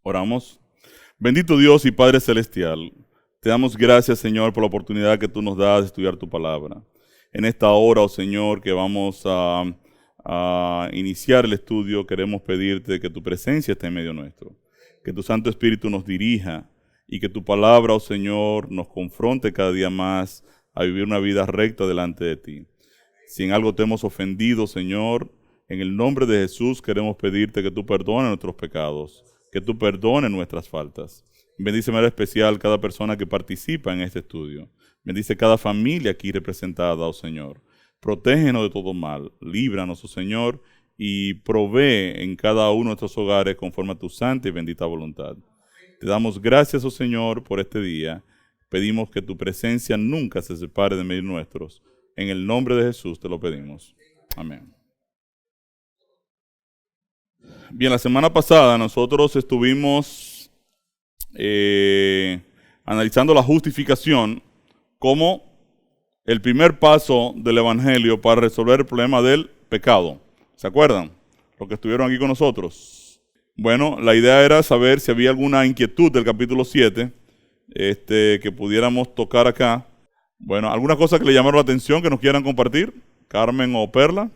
Oramos. Bendito Dios y Padre Celestial, te damos gracias, Señor, por la oportunidad que tú nos das de estudiar tu palabra. En esta hora, oh Señor, que vamos a iniciar el estudio, queremos pedirte que tu presencia esté en medio nuestro, que tu Santo Espíritu nos dirija y que tu palabra, oh Señor, nos confronte cada día más a vivir una vida recta delante de ti. Si en algo te hemos ofendido, Señor, en el nombre de Jesús queremos pedirte que tú perdones nuestros pecados, que tú perdones nuestras faltas. Bendice de manera especial cada persona que participa en este estudio. Bendice cada familia aquí representada, oh Señor. Protégenos de todo mal, líbranos, oh Señor, y provee en cada uno de nuestros hogares conforme a tu santa y bendita voluntad. Te damos gracias, oh Señor, por este día. Pedimos que tu presencia nunca se separe de medio nuestros. En el nombre de Jesús te lo pedimos. Amén. Bien, la semana pasada nosotros estuvimos analizando la justificación como el primer paso del Evangelio para resolver el problema del pecado. ¿Se acuerdan? Los que estuvieron aquí con nosotros. Bueno, la idea era saber si había alguna inquietud del capítulo 7 que pudiéramos tocar acá. Bueno, ¿alguna cosa que le llamaron la atención que nos quieran compartir? Carmen o Perla.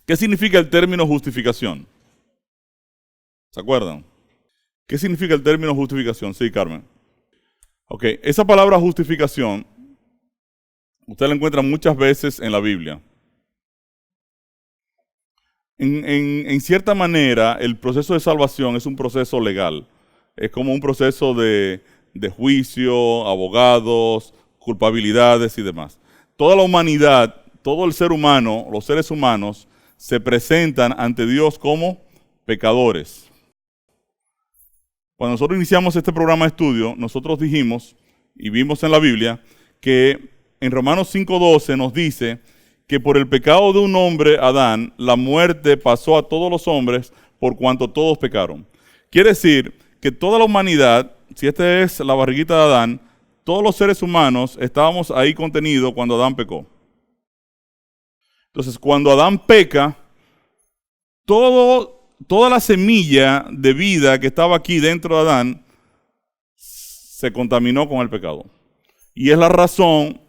¿Qué significa el término justificación? ¿Se acuerdan? ¿Qué significa el término justificación? Sí, Carmen. Ok, esa palabra justificación, usted la encuentra muchas veces en la Biblia. En cierta manera, el proceso de salvación es un proceso legal. Es como un proceso de juicio, abogados, culpabilidades y demás. Toda la humanidad, todo el ser humano, los seres humanos, se presentan ante Dios como pecadores. Cuando nosotros iniciamos este programa de estudio, nosotros dijimos y vimos en la Biblia que en Romanos 5:12 nos dice que por el pecado de un hombre, Adán, la muerte pasó a todos los hombres por cuanto todos pecaron. Quiere decir que toda la humanidad, si esta es la barriguita de Adán, todos los seres humanos estábamos ahí contenidos cuando Adán pecó. Entonces, cuando Adán peca, toda la semilla de vida que estaba aquí dentro de Adán se contaminó con el pecado. Y es la razón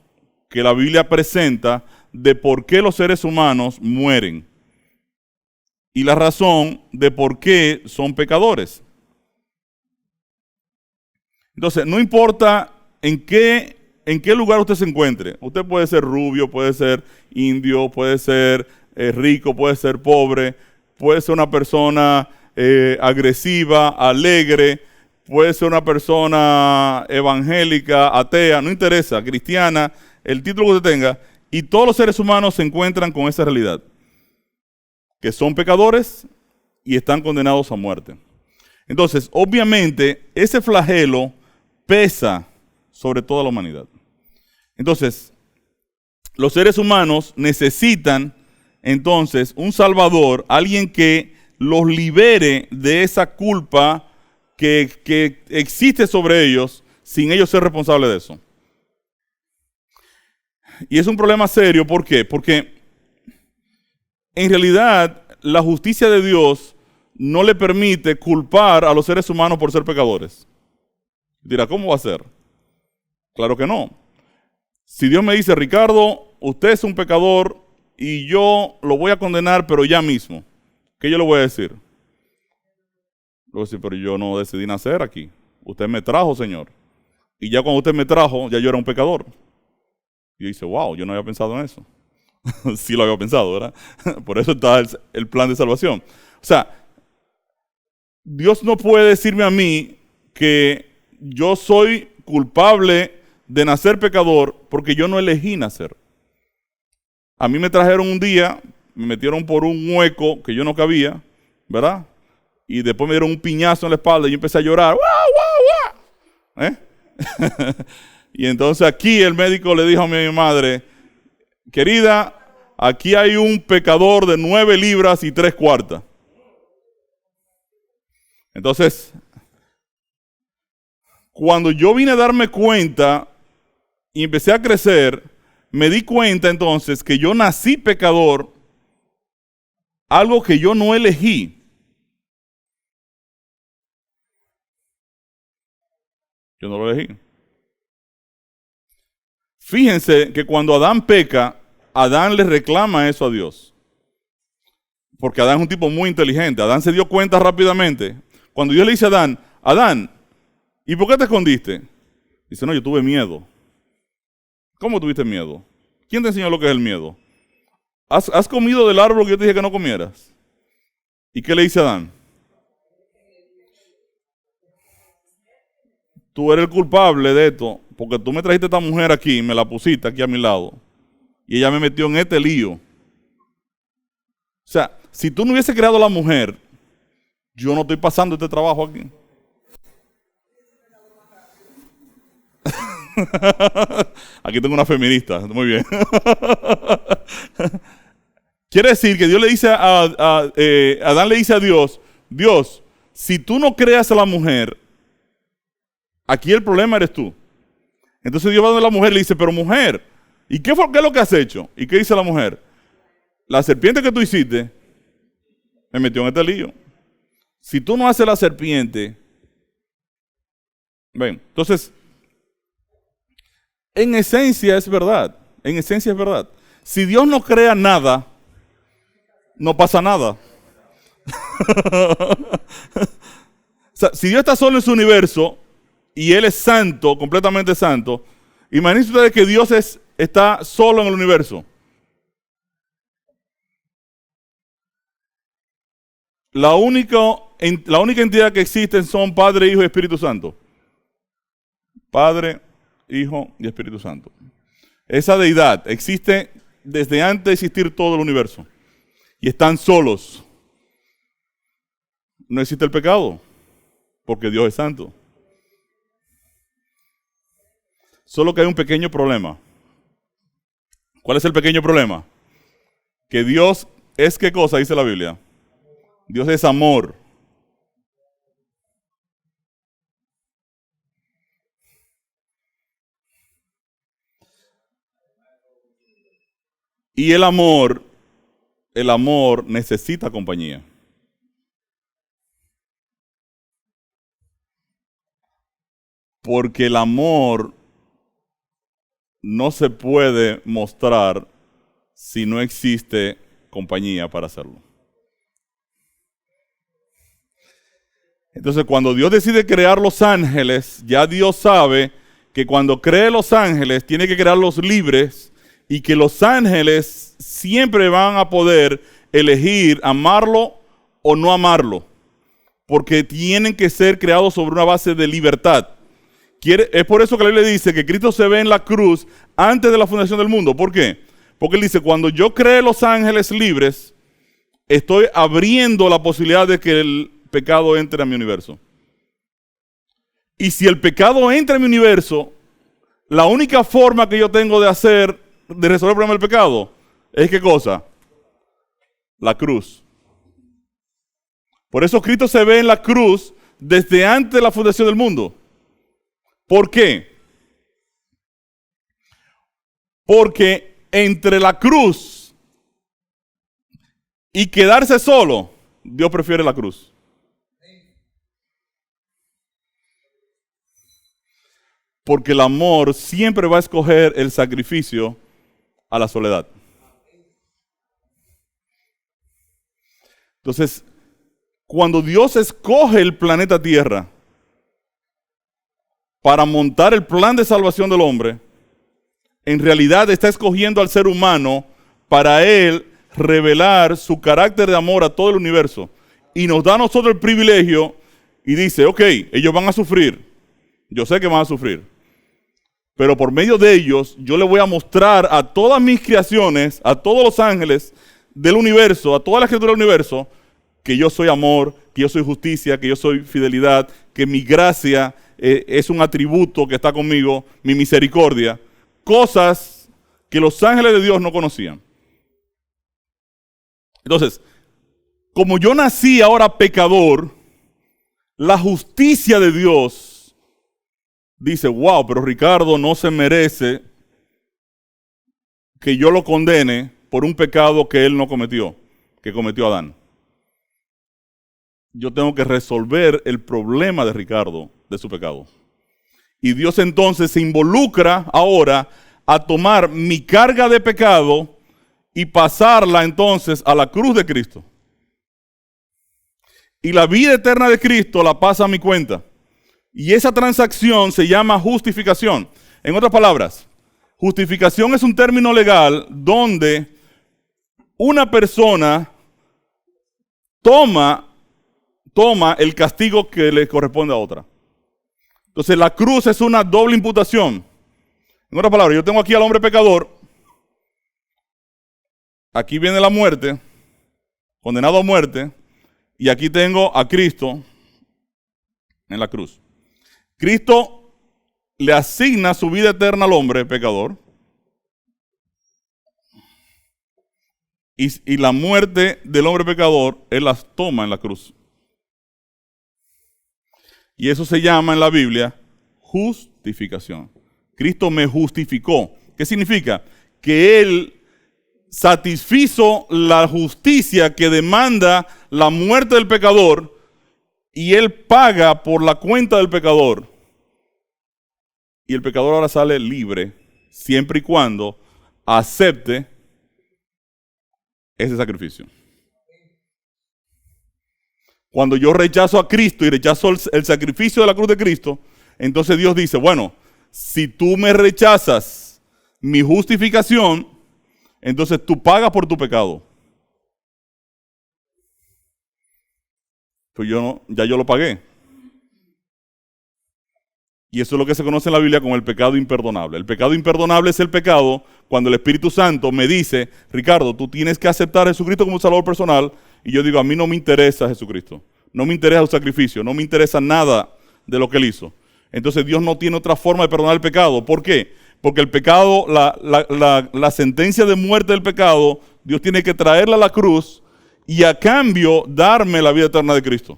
que la Biblia presenta de por qué los seres humanos mueren. Y la razón de por qué son pecadores. Entonces, no importa ¿en qué lugar usted se encuentre? Usted puede ser rubio, puede ser indio, puede ser rico, puede ser pobre, puede ser una persona agresiva, alegre, puede ser una persona evangélica, atea, no interesa, cristiana, el título que usted tenga, y todos los seres humanos se encuentran con esa realidad, que son pecadores y están condenados a muerte. Entonces, obviamente, ese flagelo pesa sobre toda la humanidad. Entonces, los seres humanos necesitan entonces un salvador, alguien que los libere de esa culpa que existe sobre ellos sin ellos ser responsables de eso. Y es un problema serio, ¿por qué? Porque en realidad la justicia de Dios no le permite culpar a los seres humanos por ser pecadores. Dirá, ¿cómo va a ser? Claro que no. Si Dios me dice, Ricardo, usted es un pecador y yo lo voy a condenar, pero ya mismo, ¿qué yo le voy a decir? Le voy a decir, pero yo no decidí nacer aquí. Usted me trajo, Señor. Y ya cuando usted me trajo, ya yo era un pecador. Y yo dice, wow, yo no había pensado en eso. Sí lo había pensado, ¿verdad? Por eso está el plan de salvación. O sea, Dios no puede decirme a mí que yo soy culpable de nacer pecador porque yo no elegí nacer. A mí me trajeron un día, me metieron por un hueco que yo no cabía, ¿verdad? Y después me dieron un piñazo en la espalda y yo empecé a llorar. ¡Wow, wow, wow! Y entonces aquí el médico le dijo a mi madre, querida, aquí hay un pecador de 9 libras y 3/4. Entonces, cuando yo vine a darme cuenta y empecé a crecer, me di cuenta entonces que yo nací pecador algo que yo no elegí. Yo no lo elegí. Fíjense que cuando Adán peca, Adán le reclama eso a Dios. Porque Adán es un tipo muy inteligente. Adán se dio cuenta rápidamente. Cuando Dios le dice a Adán, Adán, ¿y por qué te escondiste? Dice, no, yo tuve miedo. ¿Cómo tuviste miedo? ¿Quién te enseñó lo que es el miedo? ¿Has comido del árbol que yo te dije que no comieras? ¿Y qué le dice a Adán? Tú eres el culpable de esto, porque tú me trajiste a esta mujer aquí, me la pusiste aquí a mi lado, y ella me metió en este lío. O sea, si tú no hubiese creado a la mujer, yo no estoy pasando este trabajo aquí. Aquí tengo una feminista, muy bien. Quiere decir que Dios le dice Adán le dice a Dios, Dios, si tú no creas a la mujer, aquí el problema eres tú. Entonces Dios va donde la mujer y le dice, pero mujer, ¿y qué es lo que has hecho? ¿Y qué dice la mujer? La serpiente que tú hiciste me metió en este lío. Si tú no haces la serpiente, ven, entonces, en esencia es verdad. En esencia es verdad. Si Dios no crea nada, no pasa nada. O sea, si Dios está solo en su universo y Él es santo, completamente santo, imagínense ustedes que Dios está solo en el universo. La única entidad que existen son Padre, Hijo y Espíritu Santo. Padre, Hijo y Espíritu Santo. Esa deidad existe desde antes de existir todo el universo. Y están solos. No existe el pecado, porque Dios es santo. Solo que hay un pequeño problema. ¿Cuál es el pequeño problema? Que Dios es, ¿qué cosa dice la Biblia? Dios es amor. Y el amor necesita compañía. Porque el amor no se puede mostrar si no existe compañía para hacerlo. Entonces, cuando Dios decide crear los ángeles, ya Dios sabe que cuando cree los ángeles, tiene que crearlos libres y que los ángeles siempre van a poder elegir amarlo o no amarlo, porque tienen que ser creados sobre una base de libertad. Es por eso que la Biblia dice que Cristo se ve en la cruz antes de la fundación del mundo. ¿Por qué? Porque Él dice, cuando yo cree los ángeles libres, estoy abriendo la posibilidad de que el pecado entre a mi universo. Y si el pecado entra en mi universo, la única forma que yo tengo de resolver el problema del pecado, es ¿qué cosa? La cruz. Por eso Cristo se ve en la cruz desde antes de la fundación del mundo. ¿Por qué? Porque entre la cruz y quedarse solo, Dios prefiere la cruz. Porque el amor siempre va a escoger el sacrificio a la soledad. Entonces, cuando Dios escoge el planeta Tierra para montar el plan de salvación del hombre, en realidad está escogiendo al ser humano para Él revelar su carácter de amor a todo el universo. Y nos da a nosotros el privilegio y dice, ok, ellos van a sufrir. Yo sé que van a sufrir. Pero por medio de ellos, yo le voy a mostrar a todas mis creaciones, a todos los ángeles del universo, a toda la criatura del universo, que yo soy amor, que yo soy justicia, que yo soy fidelidad, que mi gracia es un atributo que está conmigo, mi misericordia. Cosas que los ángeles de Dios no conocían. Entonces, como yo nací ahora pecador, la justicia de Dios dice, wow, pero Ricardo no se merece que yo lo condene por un pecado que él no cometió. que cometió Adán. Yo tengo que resolver el problema de Ricardo, de su pecado. Y Dios entonces se involucra ahora a tomar mi carga de pecado y pasarla entonces a la cruz de Cristo. Y la vida eterna de Cristo la pasa a mi cuenta. Y esa transacción se llama justificación. En otras palabras, justificación es un término legal donde una persona toma el castigo que le corresponde a otra. Entonces la cruz es una doble imputación. En otras palabras, yo tengo aquí al hombre pecador, aquí viene la muerte, condenado a muerte, y aquí tengo a Cristo en la cruz. Cristo le asigna su vida eterna al hombre pecador, y la muerte del hombre pecador, Él las toma en la cruz. Y eso se llama en la Biblia justificación. Cristo me justificó. ¿Qué significa? Que Él satisfizo la justicia que demanda la muerte del pecador y Él paga por la cuenta del pecador. Y el pecador ahora sale libre siempre y cuando acepte ese sacrificio. Cuando yo rechazo a Cristo y rechazo el sacrificio de la cruz de Cristo, entonces Dios dice, bueno, si tú me rechazas mi justificación, entonces tú pagas por tu pecado. Pues ya yo lo pagué. Y eso es lo que se conoce en la Biblia como el pecado imperdonable. El pecado imperdonable es el pecado cuando el Espíritu Santo me dice, Ricardo, tú tienes que aceptar a Jesucristo como Salvador personal. Y yo digo, a mí no me interesa Jesucristo. No me interesa su sacrificio. No me interesa nada de lo que Él hizo. Entonces Dios no tiene otra forma de perdonar el pecado. ¿Por qué? Porque el pecado, la sentencia de muerte del pecado, Dios tiene que traerla a la cruz y a cambio darme la vida eterna de Cristo.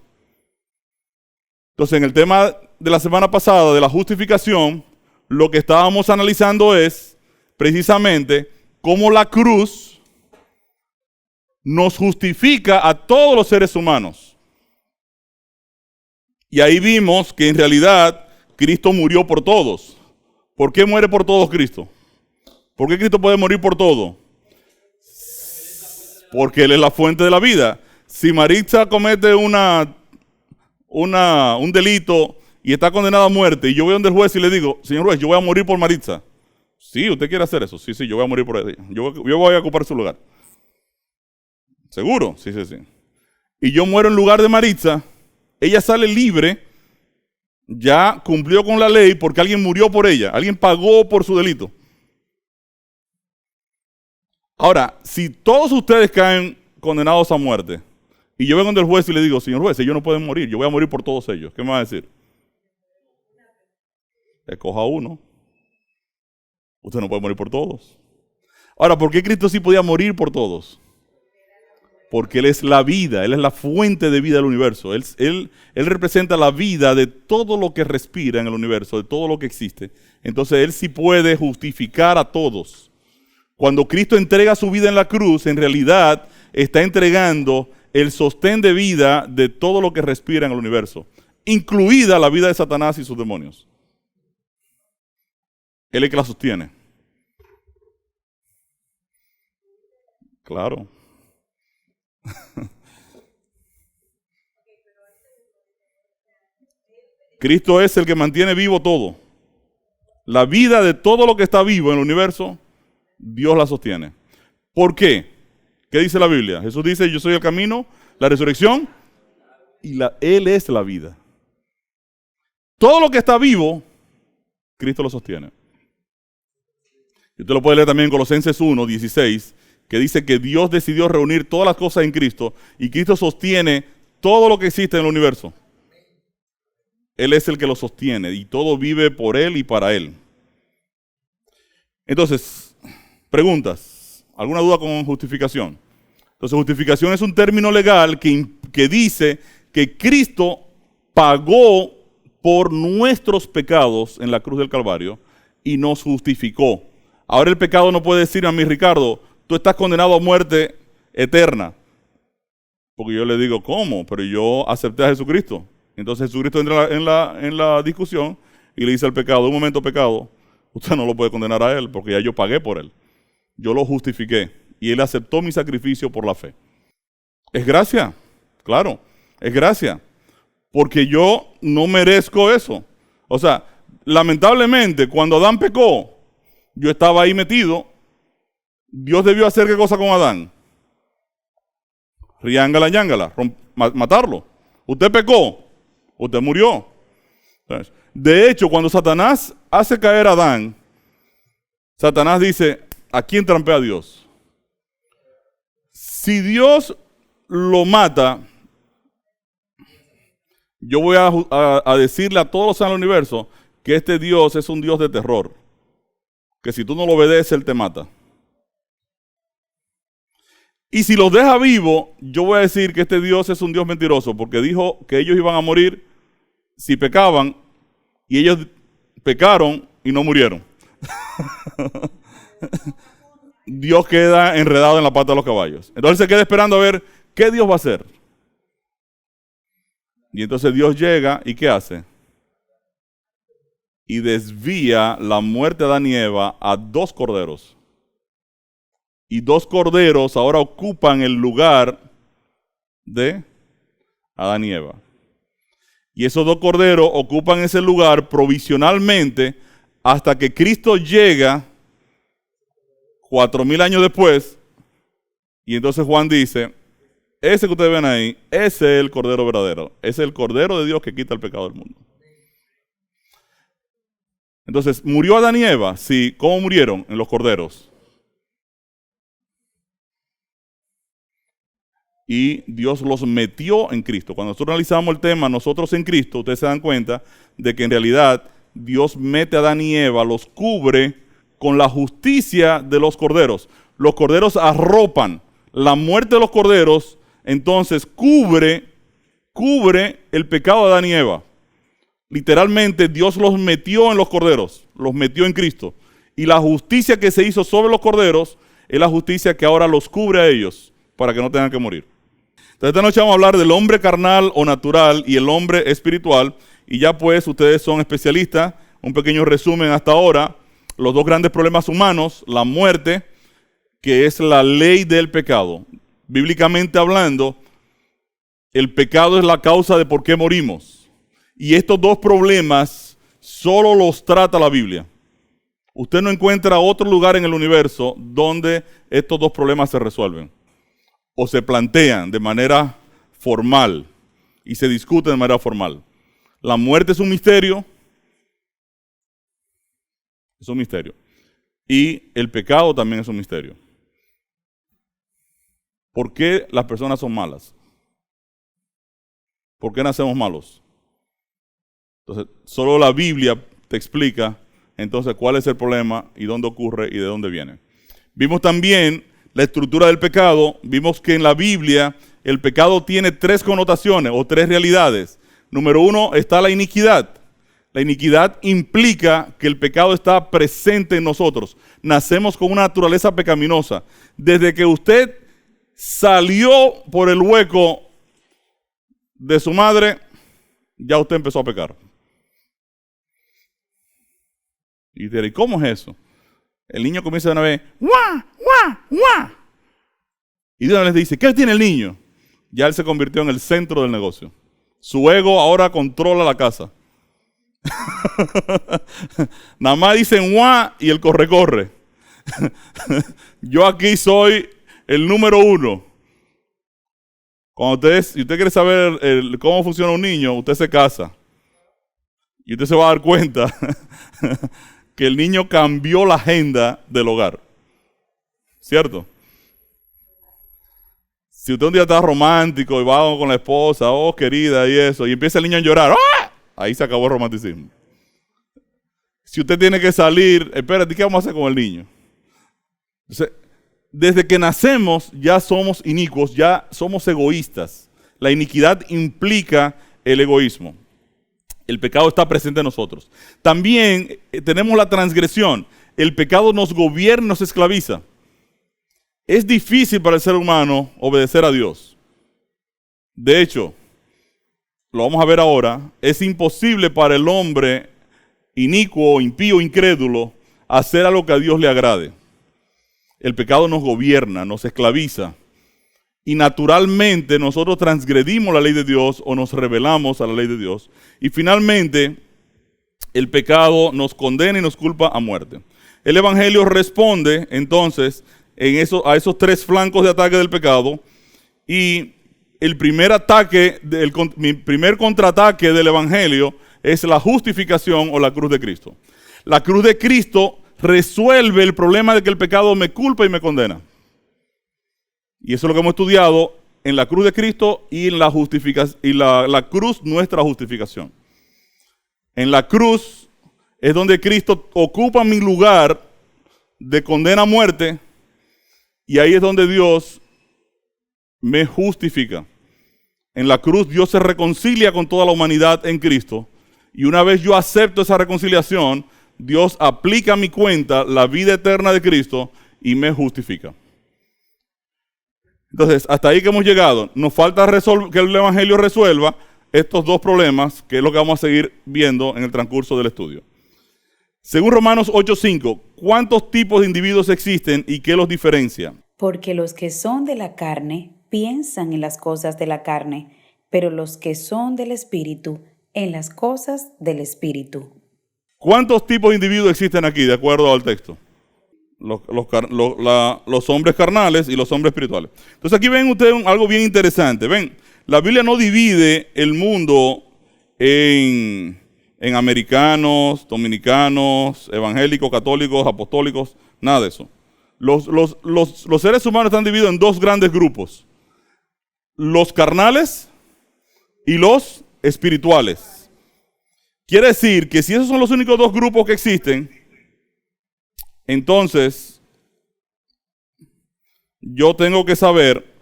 Entonces en el tema de la semana pasada de la justificación, lo que estábamos analizando es precisamente cómo la cruz nos justifica a todos los seres humanos. Y ahí vimos que en realidad Cristo murió por todos. ¿Por qué muere por todos Cristo? ¿Por qué Cristo puede morir por todo? Porque Él es la fuente de la vida. Si Maritza comete un delito y está condenada a muerte, y yo voy donde el juez y le digo, señor juez, yo voy a morir por Maritza. Sí, ¿usted quiere hacer eso? Sí, yo voy a morir por ella. Yo voy a ocupar su lugar. ¿Seguro? Sí. Y yo muero en lugar de Maritza, ella sale libre, ya cumplió con la ley porque alguien murió por ella, alguien pagó por su delito. Ahora, si todos ustedes caen condenados a muerte, y yo vengo donde el juez y le digo, señor juez, ellos no pueden morir, yo voy a morir por todos ellos, ¿qué me va a decir? Escoja uno. Usted no puede morir por todos. Ahora, ¿por qué Cristo sí podía morir por todos? Porque Él es la vida, Él es la fuente de vida del universo. Él representa la vida de todo lo que respira en el universo, de todo lo que existe. Entonces Él sí puede justificar a todos. Cuando Cristo entrega su vida en la cruz, en realidad está entregando el sostén de vida de todo lo que respira en el universo, incluida la vida de Satanás y sus demonios. Él es el que la sostiene. Claro. Cristo es el que mantiene vivo todo. La vida de todo lo que está vivo en el universo, Dios la sostiene. ¿Por qué? ¿Qué dice la Biblia? Jesús dice, yo soy el camino, la resurrección y Él es la vida. Todo lo que está vivo, Cristo lo sostiene. Y usted lo puede leer también en Colosenses 1, 16, que dice que Dios decidió reunir todas las cosas en Cristo y Cristo sostiene todo lo que existe en el universo. Él es el que lo sostiene y todo vive por Él y para Él. Entonces, preguntas. ¿Alguna duda con justificación? Entonces, justificación es un término legal que dice que Cristo pagó por nuestros pecados en la cruz del Calvario y nos justificó. Ahora el pecado no puede decir a mí, Ricardo, tú estás condenado a muerte eterna. Porque yo le digo, ¿cómo? Pero yo acepté a Jesucristo. Entonces Jesucristo entra en la discusión y le dice al pecado, un momento pecado, usted no lo puede condenar a él porque ya yo pagué por él. Yo lo justifiqué y él aceptó mi sacrificio por la fe. Es gracia, claro, es gracia. Porque yo no merezco eso. O sea, lamentablemente, cuando Adán pecó, yo estaba ahí metido. Dios debió hacer ¿qué cosa con Adán? Riángala, yángala, matarlo. Usted pecó, usted murió. Entonces, de hecho, cuando Satanás hace caer a Adán, Satanás dice, ¿a quién trampea a Dios? Si Dios lo mata, yo voy a decirle a todos los seres del universo que este Dios es un Dios de terror. Que si tú no lo obedeces, Él te mata. Y si los deja vivos, yo voy a decir que este Dios es un Dios mentiroso, porque dijo que ellos iban a morir si pecaban, y ellos pecaron y no murieron. Dios queda enredado en la pata de los caballos. Entonces se queda esperando a ver qué Dios va a hacer. Y entonces Dios llega y ¿qué hace? Y desvía la muerte de Adán y Eva a 2 corderos. Y 2 corderos ahora ocupan el lugar de Adán y Eva. Y esos 2 corderos ocupan ese lugar provisionalmente hasta que Cristo llega 4000 años después. Y entonces Juan dice, ese que ustedes ven ahí, ese es el cordero verdadero. Ese es el cordero de Dios que quita el pecado del mundo. Entonces, ¿murió Adán y Eva? Sí. ¿Cómo murieron? En los corderos. Y Dios los metió en Cristo. Cuando nosotros analizamos el tema, nosotros en Cristo, ustedes se dan cuenta de que en realidad Dios mete a Adán y Eva, los cubre con la justicia de los corderos. Los corderos arropan la muerte de los corderos, entonces cubre el pecado de Adán y Eva. Literalmente Dios los metió en los corderos, los metió en Cristo. Y la justicia que se hizo sobre los corderos es la justicia que ahora los cubre a ellos para que no tengan que morir. Entonces esta noche vamos a hablar del hombre carnal o natural y el hombre espiritual. Y ya pues ustedes son especialistas, un pequeño resumen hasta ahora. Los 2 grandes problemas humanos, la muerte, que es la ley del pecado. Bíblicamente hablando, el pecado es la causa de por qué morimos. Y estos 2 problemas solo los trata la Biblia. Usted no encuentra otro lugar en el universo donde estos 2 problemas se resuelven. O se plantean de manera formal y se discuten de manera formal. La muerte es un misterio. Es un misterio. Y el pecado también es un misterio. ¿Por qué las personas son malas? ¿Por qué nacemos malos? Entonces, solo la Biblia te explica entonces cuál es el problema y dónde ocurre y de dónde viene. Vimos también la estructura del pecado. Vimos que en la Biblia el pecado tiene 3 connotaciones o 3 realidades. Número 1 está la iniquidad. La iniquidad implica que el pecado está presente en nosotros. Nacemos con una naturaleza pecaminosa. Desde que usted salió por el hueco de su madre, ya usted empezó a pecar. Y diré, ¿y cómo es eso? El niño comienza de una vez, ¡guau, guau, guau! Y Dios les dice, ¿qué tiene el niño? Ya él se convirtió en el centro del negocio. Su ego ahora controla la casa. Nada más dicen ¡guau! Y él corre. Yo aquí soy el número 1. Si usted quiere saber cómo funciona un niño, usted se casa. Y usted se va a dar cuenta que el niño cambió la agenda del hogar. ¿Cierto? Si usted un día está romántico y va con la esposa, oh querida y eso, y empieza el niño a llorar, ¡ah! Ahí se acabó el romanticismo. Si usted tiene que salir, espérate, ¿qué vamos a hacer con el niño? Entonces, desde que nacemos ya somos inicuos, ya somos egoístas. La iniquidad implica el egoísmo. El pecado está presente en nosotros. También tenemos la transgresión. El pecado nos gobierna, nos esclaviza. Es difícil para el ser humano obedecer a Dios. De hecho, lo vamos a ver ahora, es imposible para el hombre inicuo, impío, incrédulo, hacer algo que a Dios le agrade. El pecado nos gobierna, nos esclaviza. Y naturalmente nosotros transgredimos la ley de Dios o nos rebelamos a la ley de Dios. Y finalmente, el pecado nos condena y nos culpa a muerte. El Evangelio responde entonces a esos tres flancos de ataque del pecado. Y el primer ataque, mi primer contraataque del Evangelio es la justificación o la cruz de Cristo. La cruz de Cristo resuelve el problema de que el pecado me culpa y me condena. Y eso es lo que hemos estudiado en la cruz de Cristo y en la justificación y la cruz, nuestra justificación. En la cruz es donde Cristo ocupa mi lugar de condena a muerte, y ahí es donde Dios me justifica. En la cruz Dios se reconcilia con toda la humanidad en Cristo, y una vez yo acepto esa reconciliación, Dios aplica a mi cuenta la vida eterna de Cristo y me justifica. Entonces, hasta ahí que hemos llegado. Nos falta que el Evangelio resuelva estos dos problemas, que es lo que vamos a seguir viendo en el transcurso del estudio. Según Romanos 8:5, ¿cuántos tipos de individuos existen y qué los diferencia? Porque los que son de la carne piensan en las cosas de la carne, pero los que son del Espíritu, en las cosas del Espíritu. ¿Cuántos tipos de individuos existen aquí, de acuerdo al texto? Los hombres carnales y los hombres espirituales. Entonces aquí ven ustedes algo bien interesante. Ven, la Biblia no divide el mundo en americanos, dominicanos, evangélicos, católicos, apostólicos, nada de eso. Los seres humanos están divididos en dos grandes grupos: los carnales y los espirituales. Quiere decir que si esos son los únicos dos grupos que existen, entonces yo tengo que saber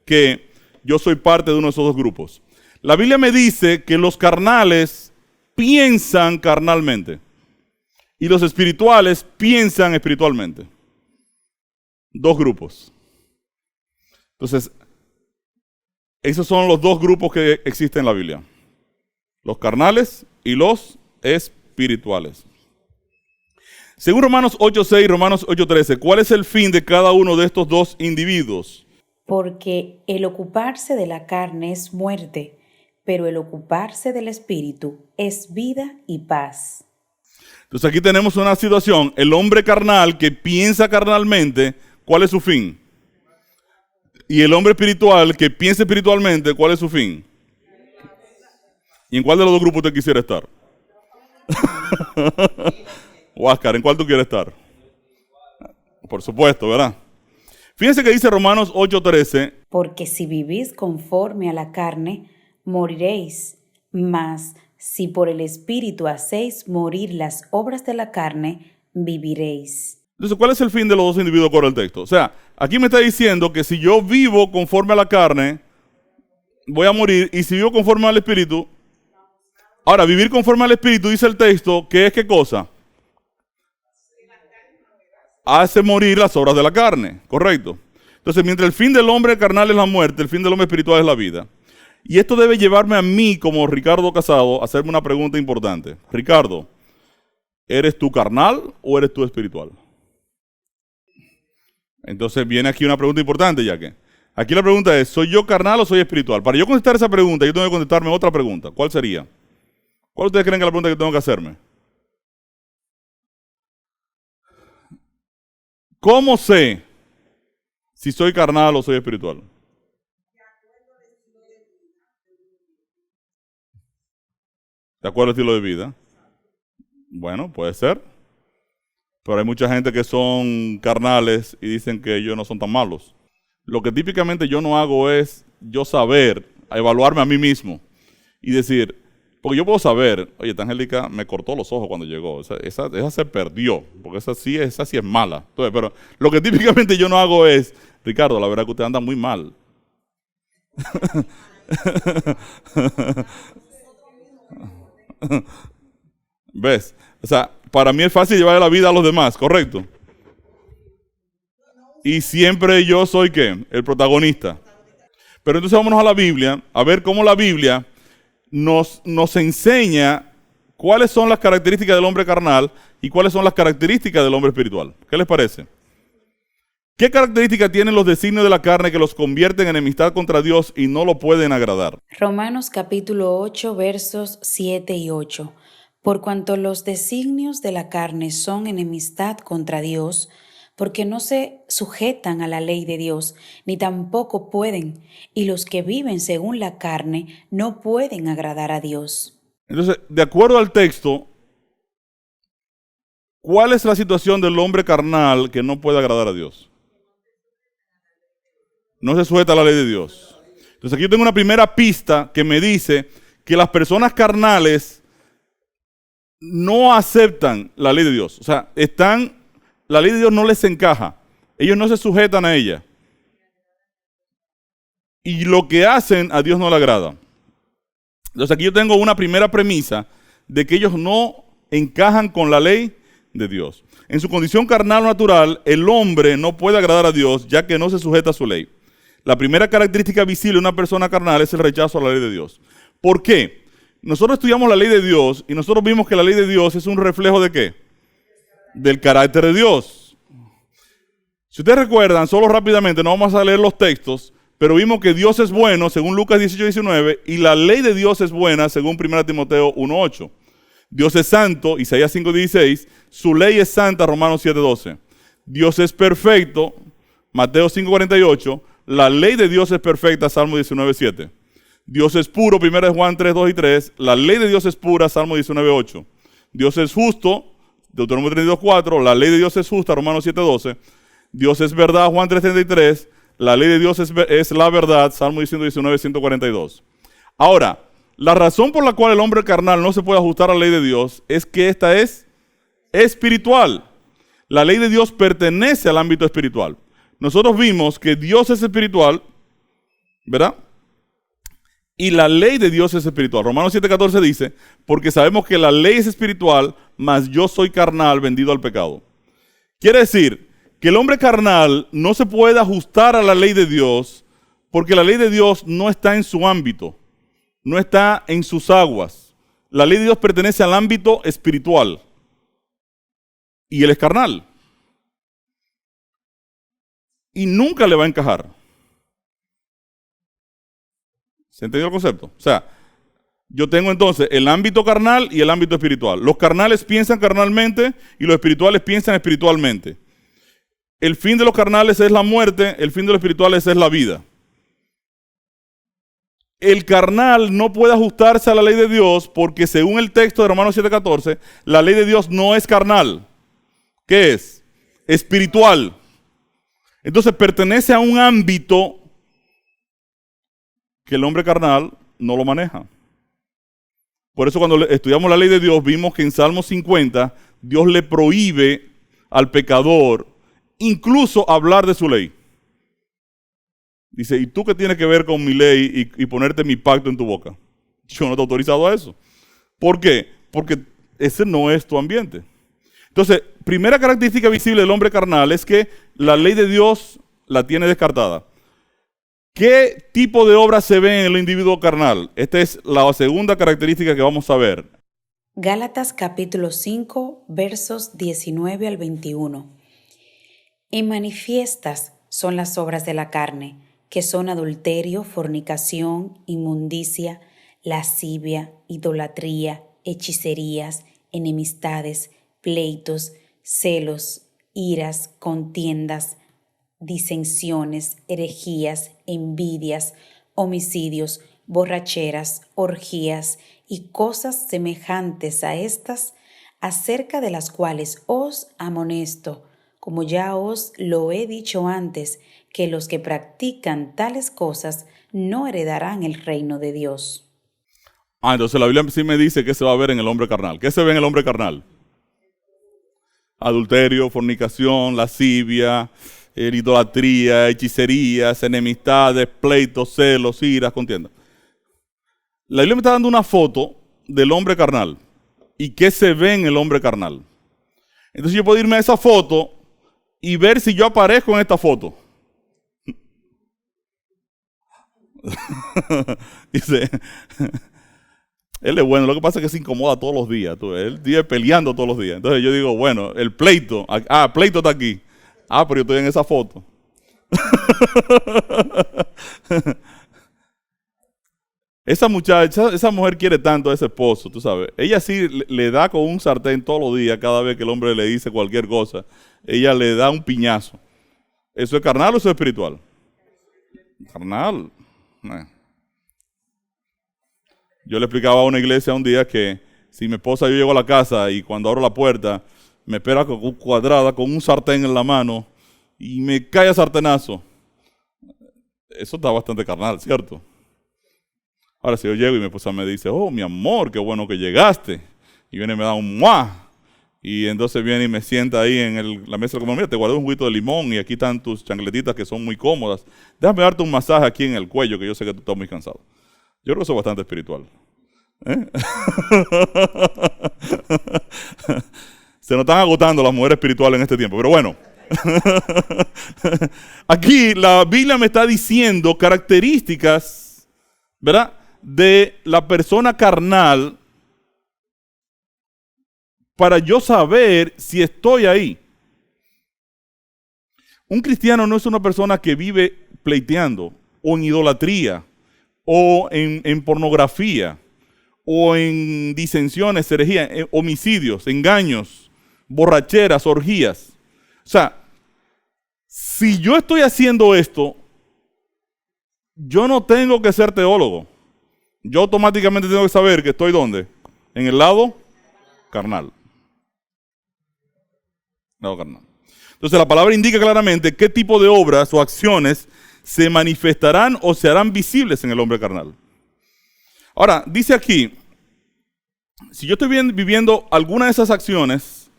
que yo soy parte de uno de esos dos grupos. La Biblia me dice que los carnales piensan carnalmente y los espirituales piensan espiritualmente. Dos grupos. Entonces, esos son los dos grupos que existen en la Biblia: los carnales y los espirituales. Según Romanos 8:6 y Romanos 8:13, ¿cuál es el fin de cada uno de estos dos individuos? Porque el ocuparse de la carne es muerte, pero el ocuparse del Espíritu es vida y paz. Entonces aquí tenemos una situación: el hombre carnal que piensa carnalmente, ¿cuál es su fin? Y el hombre espiritual que piensa espiritualmente, ¿cuál es su fin? ¿Y en cuál de los dos grupos usted quisiera estar? Huáscar, ¿en cuál tú quieres estar? Por supuesto, ¿verdad? Fíjense que dice Romanos 8:13. Porque si vivís conforme a la carne, moriréis, mas si por el Espíritu hacéis morir las obras de la carne, viviréis. Entonces, ¿cuál es el fin de los dos individuos con el texto? O sea, aquí me está diciendo que si yo vivo conforme a la carne, voy a morir, y si vivo conforme al Espíritu... Ahora, vivir conforme al Espíritu, dice el texto, ¿qué es qué cosa? Hace morir las obras de la carne, correcto. Entonces, mientras el fin del hombre carnal es la muerte, el fin del hombre espiritual es la vida. Y esto debe llevarme a mí, como Ricardo Casado, a hacerme una pregunta importante. Ricardo, ¿eres tú carnal o eres tú espiritual? Entonces viene aquí una pregunta importante, ya que aquí la pregunta es: ¿soy yo carnal o soy espiritual? Para yo contestar esa pregunta, yo tengo que contestarme otra pregunta. ¿Cuál sería? ¿Cuál ustedes creen que es la pregunta que tengo que hacerme? ¿Cómo sé si soy carnal o soy espiritual? ¿De acuerdo al estilo de vida? Bueno, puede ser. Pero hay mucha gente que son carnales y dicen que ellos no son tan malos. Lo que típicamente yo no hago es yo saber, evaluarme a mí mismo y decir, porque yo puedo saber, oye, esta Angélica me cortó los ojos cuando llegó, esa se perdió, porque esa sí es mala. Entonces, pero lo que típicamente yo no hago es, Ricardo, la verdad que usted anda muy mal. ¿Ves? O sea, para mí es fácil llevar la vida a los demás, ¿correcto? Y siempre yo soy, ¿qué? El protagonista. Pero entonces vámonos a la Biblia, a ver cómo la Biblia nos enseña cuáles son las características del hombre carnal y cuáles son las características del hombre espiritual. ¿Qué les parece? ¿Qué características tienen los designios de la carne que los convierten en enemistad contra Dios y no lo pueden agradar? Romanos capítulo 8, versos 7 y 8. Por cuanto los designios de la carne son enemistad contra Dios, porque no se sujetan a la ley de Dios, ni tampoco pueden, y los que viven según la carne no pueden agradar a Dios. Entonces, de acuerdo al texto, ¿cuál es la situación del hombre carnal que no puede agradar a Dios? No se sujeta a la ley de Dios. Entonces aquí yo tengo una primera pista que me dice que las personas carnales no aceptan la ley de Dios. O sea, la ley de Dios no les encaja. Ellos no se sujetan a ella. Y lo que hacen a Dios no le agrada. Entonces aquí yo tengo una primera premisa de que ellos no encajan con la ley de Dios. En su condición carnal o natural, el hombre no puede agradar a Dios ya que no se sujeta a su ley. La primera característica visible de una persona carnal es el rechazo a la ley de Dios. ¿Por qué? Nosotros estudiamos la ley de Dios y nosotros vimos que la ley de Dios es un reflejo ¿de qué? Del carácter de Dios. Si ustedes recuerdan, solo rápidamente, no vamos a leer los textos, pero vimos que Dios es bueno, según Lucas 18:19, y la ley de Dios es buena, según 1 Timoteo 1:8. Dios es santo, Isaías 5:16, su ley es santa, Romanos 7:12. Dios es perfecto, Mateo 5:48, la ley de Dios es perfecta, Salmo 19:7. Dios es puro, 1 Juan 3:2 y 3, la ley de Dios es pura, Salmo 19:8. Dios es justo, Deuteronomio 32:4, la ley de Dios es justa, Romanos 7:12. Dios es verdad, Juan 3:33, la ley de Dios es la verdad, Salmo 119:142. Ahora, la razón por la cual el hombre carnal no se puede ajustar a la ley de Dios es que esta es espiritual. La ley de Dios pertenece al ámbito espiritual. Nosotros vimos que Dios es espiritual, ¿verdad? Y la ley de Dios es espiritual. Romanos 7:14 dice, porque sabemos que la ley es espiritual, mas yo soy carnal, vendido al pecado. Quiere decir que el hombre carnal no se puede ajustar a la ley de Dios porque la ley de Dios no está en su ámbito, no está en sus aguas. La ley de Dios pertenece al ámbito espiritual y él es carnal. Y nunca le va a encajar. ¿Se entendió el concepto? O sea, yo tengo entonces el ámbito carnal y el ámbito espiritual. Los carnales piensan carnalmente y los espirituales piensan espiritualmente. El fin de los carnales es la muerte, el fin de los espirituales es la vida. El carnal no puede ajustarse a la ley de Dios porque según el texto de Romanos 7:14, la ley de Dios no es carnal. ¿Qué es? Espiritual. Entonces pertenece a un ámbito que el hombre carnal no lo maneja. Por eso cuando estudiamos la ley de Dios vimos que en Salmo 50 Dios le prohíbe al pecador incluso hablar de su ley. Dice, ¿y tú qué tienes que ver con mi ley y ponerte mi pacto en tu boca? Yo no te he autorizado a eso. ¿Por qué? Porque ese no es tu ambiente. Entonces, primera característica visible del hombre carnal es que la ley de Dios la tiene descartada. ¿Qué tipo de obra se ve en el individuo carnal? Esta es la segunda característica que vamos a ver. Gálatas capítulo 5, versos 19 al 21. Y manifiestas son las obras de la carne, que son adulterio, fornicación, inmundicia, lascivia, idolatría, hechicerías, enemistades, pleitos, celos, iras, contiendas, disensiones, herejías, envidias, homicidios, borracheras, orgías y cosas semejantes a estas, acerca de las cuales os amonesto, como ya os lo he dicho antes, que los que practican tales cosas no heredarán el reino de Dios. Entonces la Biblia sí me dice que se va a ver en el hombre carnal. ¿Qué se ve en el hombre carnal? Adulterio, fornicación, lascivia, idolatría, hechicerías, enemistades, pleitos, celos, iras, contiendas. La Biblia me está dando una foto del hombre carnal. ¿Y qué se ve en el hombre carnal? Entonces yo puedo irme a esa foto y ver si yo aparezco en esta foto. Dice, él es bueno, lo que pasa es que se incomoda todos los días. Él vive peleando todos los días. Entonces yo digo, bueno, el pleito. Pleito está aquí. Pero yo estoy en esa foto. Esa muchacha, esa mujer quiere tanto a ese esposo, tú sabes. Ella sí le da con un sartén todos los días, cada vez que el hombre le dice cualquier cosa. Ella le da un piñazo. ¿Eso es carnal o eso es espiritual? Carnal. Yo le explicaba a una iglesia un día que si mi esposa, yo llego a la casa y cuando abro la puerta, me espera cuadrada con un sartén en la mano y me cae a sartenazo. Eso está bastante carnal, ¿cierto? Ahora si yo llego y mi esposa me dice, oh, mi amor, qué bueno que llegaste. Y viene y me da un ¡muah! Y entonces viene y me sienta ahí en la mesa de comer. Mira, te guardé un juguito de limón y aquí están tus chancletitas que son muy cómodas. Déjame darte un masaje aquí en el cuello, que yo sé que tú estás muy cansado. Yo creo que eso es bastante espiritual. Se nos están agotando las mujeres espirituales en este tiempo, pero bueno. Aquí la Biblia me está diciendo características, ¿verdad?, de la persona carnal para yo saber si estoy ahí. Un cristiano no es una persona que vive pleiteando o en idolatría o en pornografía o en disensiones, herejías, homicidios, engaños, borracheras, orgías. O sea, si yo estoy haciendo esto, yo no tengo que ser teólogo. Yo automáticamente tengo que saber que estoy ¿dónde? En el lado carnal. Lado carnal. Entonces la palabra indica claramente qué tipo de obras o acciones se manifestarán o se harán visibles en el hombre carnal. Ahora, dice aquí, si yo estoy viviendo alguna de esas acciones,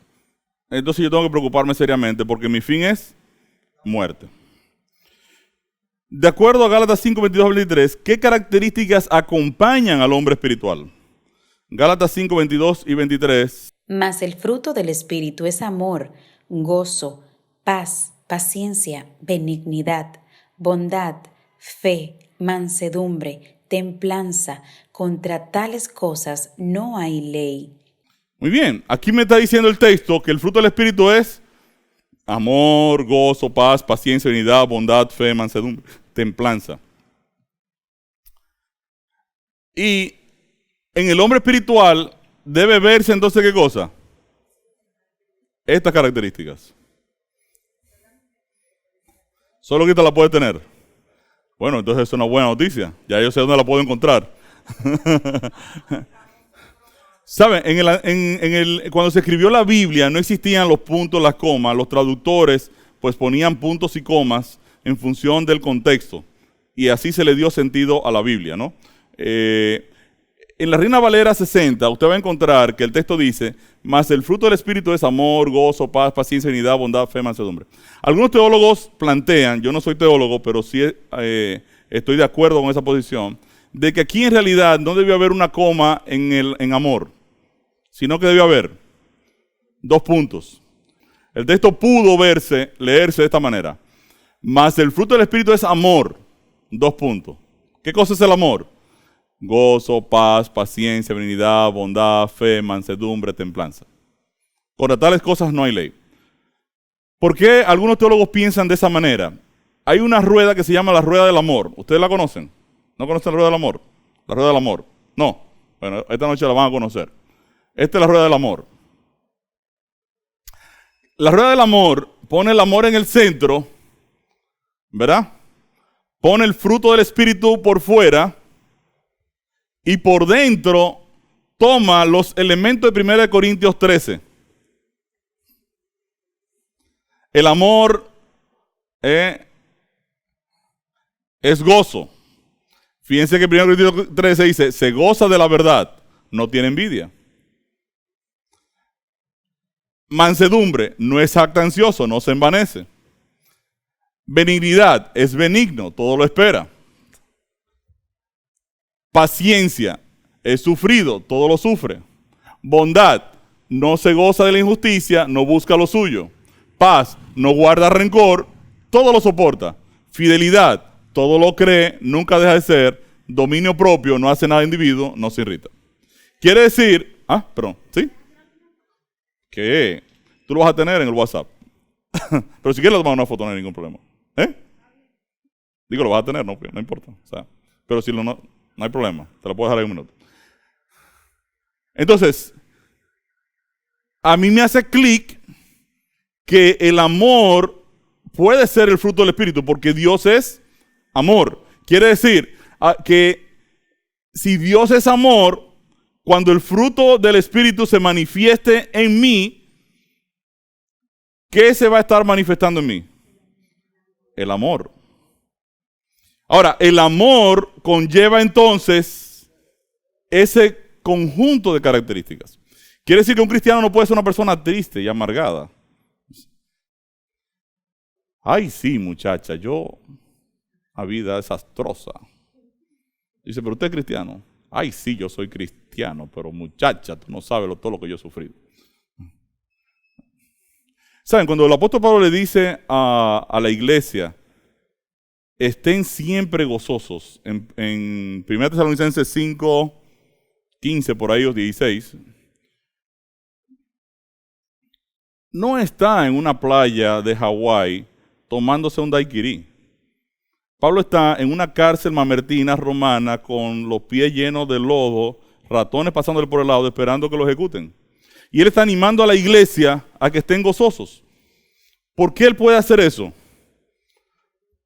entonces yo tengo que preocuparme seriamente porque mi fin es muerte. De acuerdo a Gálatas 5, 22 al 23, ¿qué características acompañan al hombre espiritual? Gálatas 5, 22 y 23. Mas el fruto del Espíritu es amor, gozo, paz, paciencia, benignidad, bondad, fe, mansedumbre, templanza. Contra tales cosas no hay ley. Muy bien, aquí me está diciendo el texto que el fruto del Espíritu es amor, gozo, paz, paciencia, benignidad, bondad, fe, mansedumbre, templanza. Y en el hombre espiritual debe verse entonces ¿qué cosa? Estas características. Solo que esta la puede tener. Bueno, entonces es una buena noticia. Ya yo sé dónde la puedo encontrar. ¿Saben? Cuando se escribió la Biblia no existían los puntos, las comas. Los traductores pues ponían puntos y comas en función del contexto. Y así se le dio sentido a la Biblia, ¿no? En la Reina Valera 60 usted va a encontrar que el texto dice, mas el fruto del Espíritu es amor, gozo, paz, paciencia, benignidad, bondad, fe, mansedumbre. Algunos teólogos plantean, yo no soy teólogo, pero sí estoy de acuerdo con esa posición, de que aquí en realidad no debió haber una coma en amor, sino que debió haber 2 puntos. El texto pudo leerse de esta manera. Mas el fruto del Espíritu es amor, 2 puntos. ¿Qué cosa es el amor? Gozo, paz, paciencia, benignidad, bondad, fe, mansedumbre, templanza. Contra tales cosas no hay ley. ¿Por qué algunos teólogos piensan de esa manera? Hay una rueda que se llama la rueda del amor. ¿Ustedes la conocen? ¿No conocen la rueda del amor? La rueda del amor. No. Bueno, esta noche la van a conocer. Esta es la rueda del amor. La rueda del amor pone el amor en el centro, ¿verdad? Pone el fruto del Espíritu por fuera y por dentro toma los elementos de 1 Corintios 13. El amor es gozo. Fíjense que 1 Corintios 13 dice, se goza de la verdad, no tiene envidia. Mansedumbre, no es jactancioso, no se envanece. Benignidad, es benigno, todo lo espera. Paciencia, es sufrido, todo lo sufre. Bondad, no se goza de la injusticia, no busca lo suyo. Paz, no guarda rencor, todo lo soporta. Fidelidad, todo lo cree, nunca deja de ser, dominio propio, no hace nada individuo, no se irrita. Quiere decir, ¿sí? Que tú lo vas a tener en el WhatsApp. Pero si quieres tomar una foto no hay ningún problema. Digo, lo vas a tener, no importa. O sea, pero si no hay problema, te lo puedo dejar ahí un minuto. Entonces, a mí me hace clic que el amor puede ser el fruto del Espíritu, porque Dios es amor. Quiere decir que si Dios es amor, cuando el fruto del Espíritu se manifieste en mí, ¿qué se va a estar manifestando en mí? El amor. Ahora, el amor conlleva entonces ese conjunto de características. Quiere decir que un cristiano no puede ser una persona triste y amargada. Ay, sí, muchacha, la vida desastrosa. Dice, pero usted es cristiano. Ay, sí, yo soy cristiano, pero muchacha, tú no sabes todo lo que yo he sufrido. ¿Saben? Cuando el apóstol Pablo le dice a la iglesia, estén siempre gozosos, en 1 Tesalonicenses 5, 15, por ahí, o 16, no está en una playa de Hawái tomándose un daiquiri. Pablo está en una cárcel mamertina romana con los pies llenos de lodo, ratones pasándole por el lado, esperando que lo ejecuten. Y él está animando a la iglesia a que estén gozosos. ¿Por qué él puede hacer eso?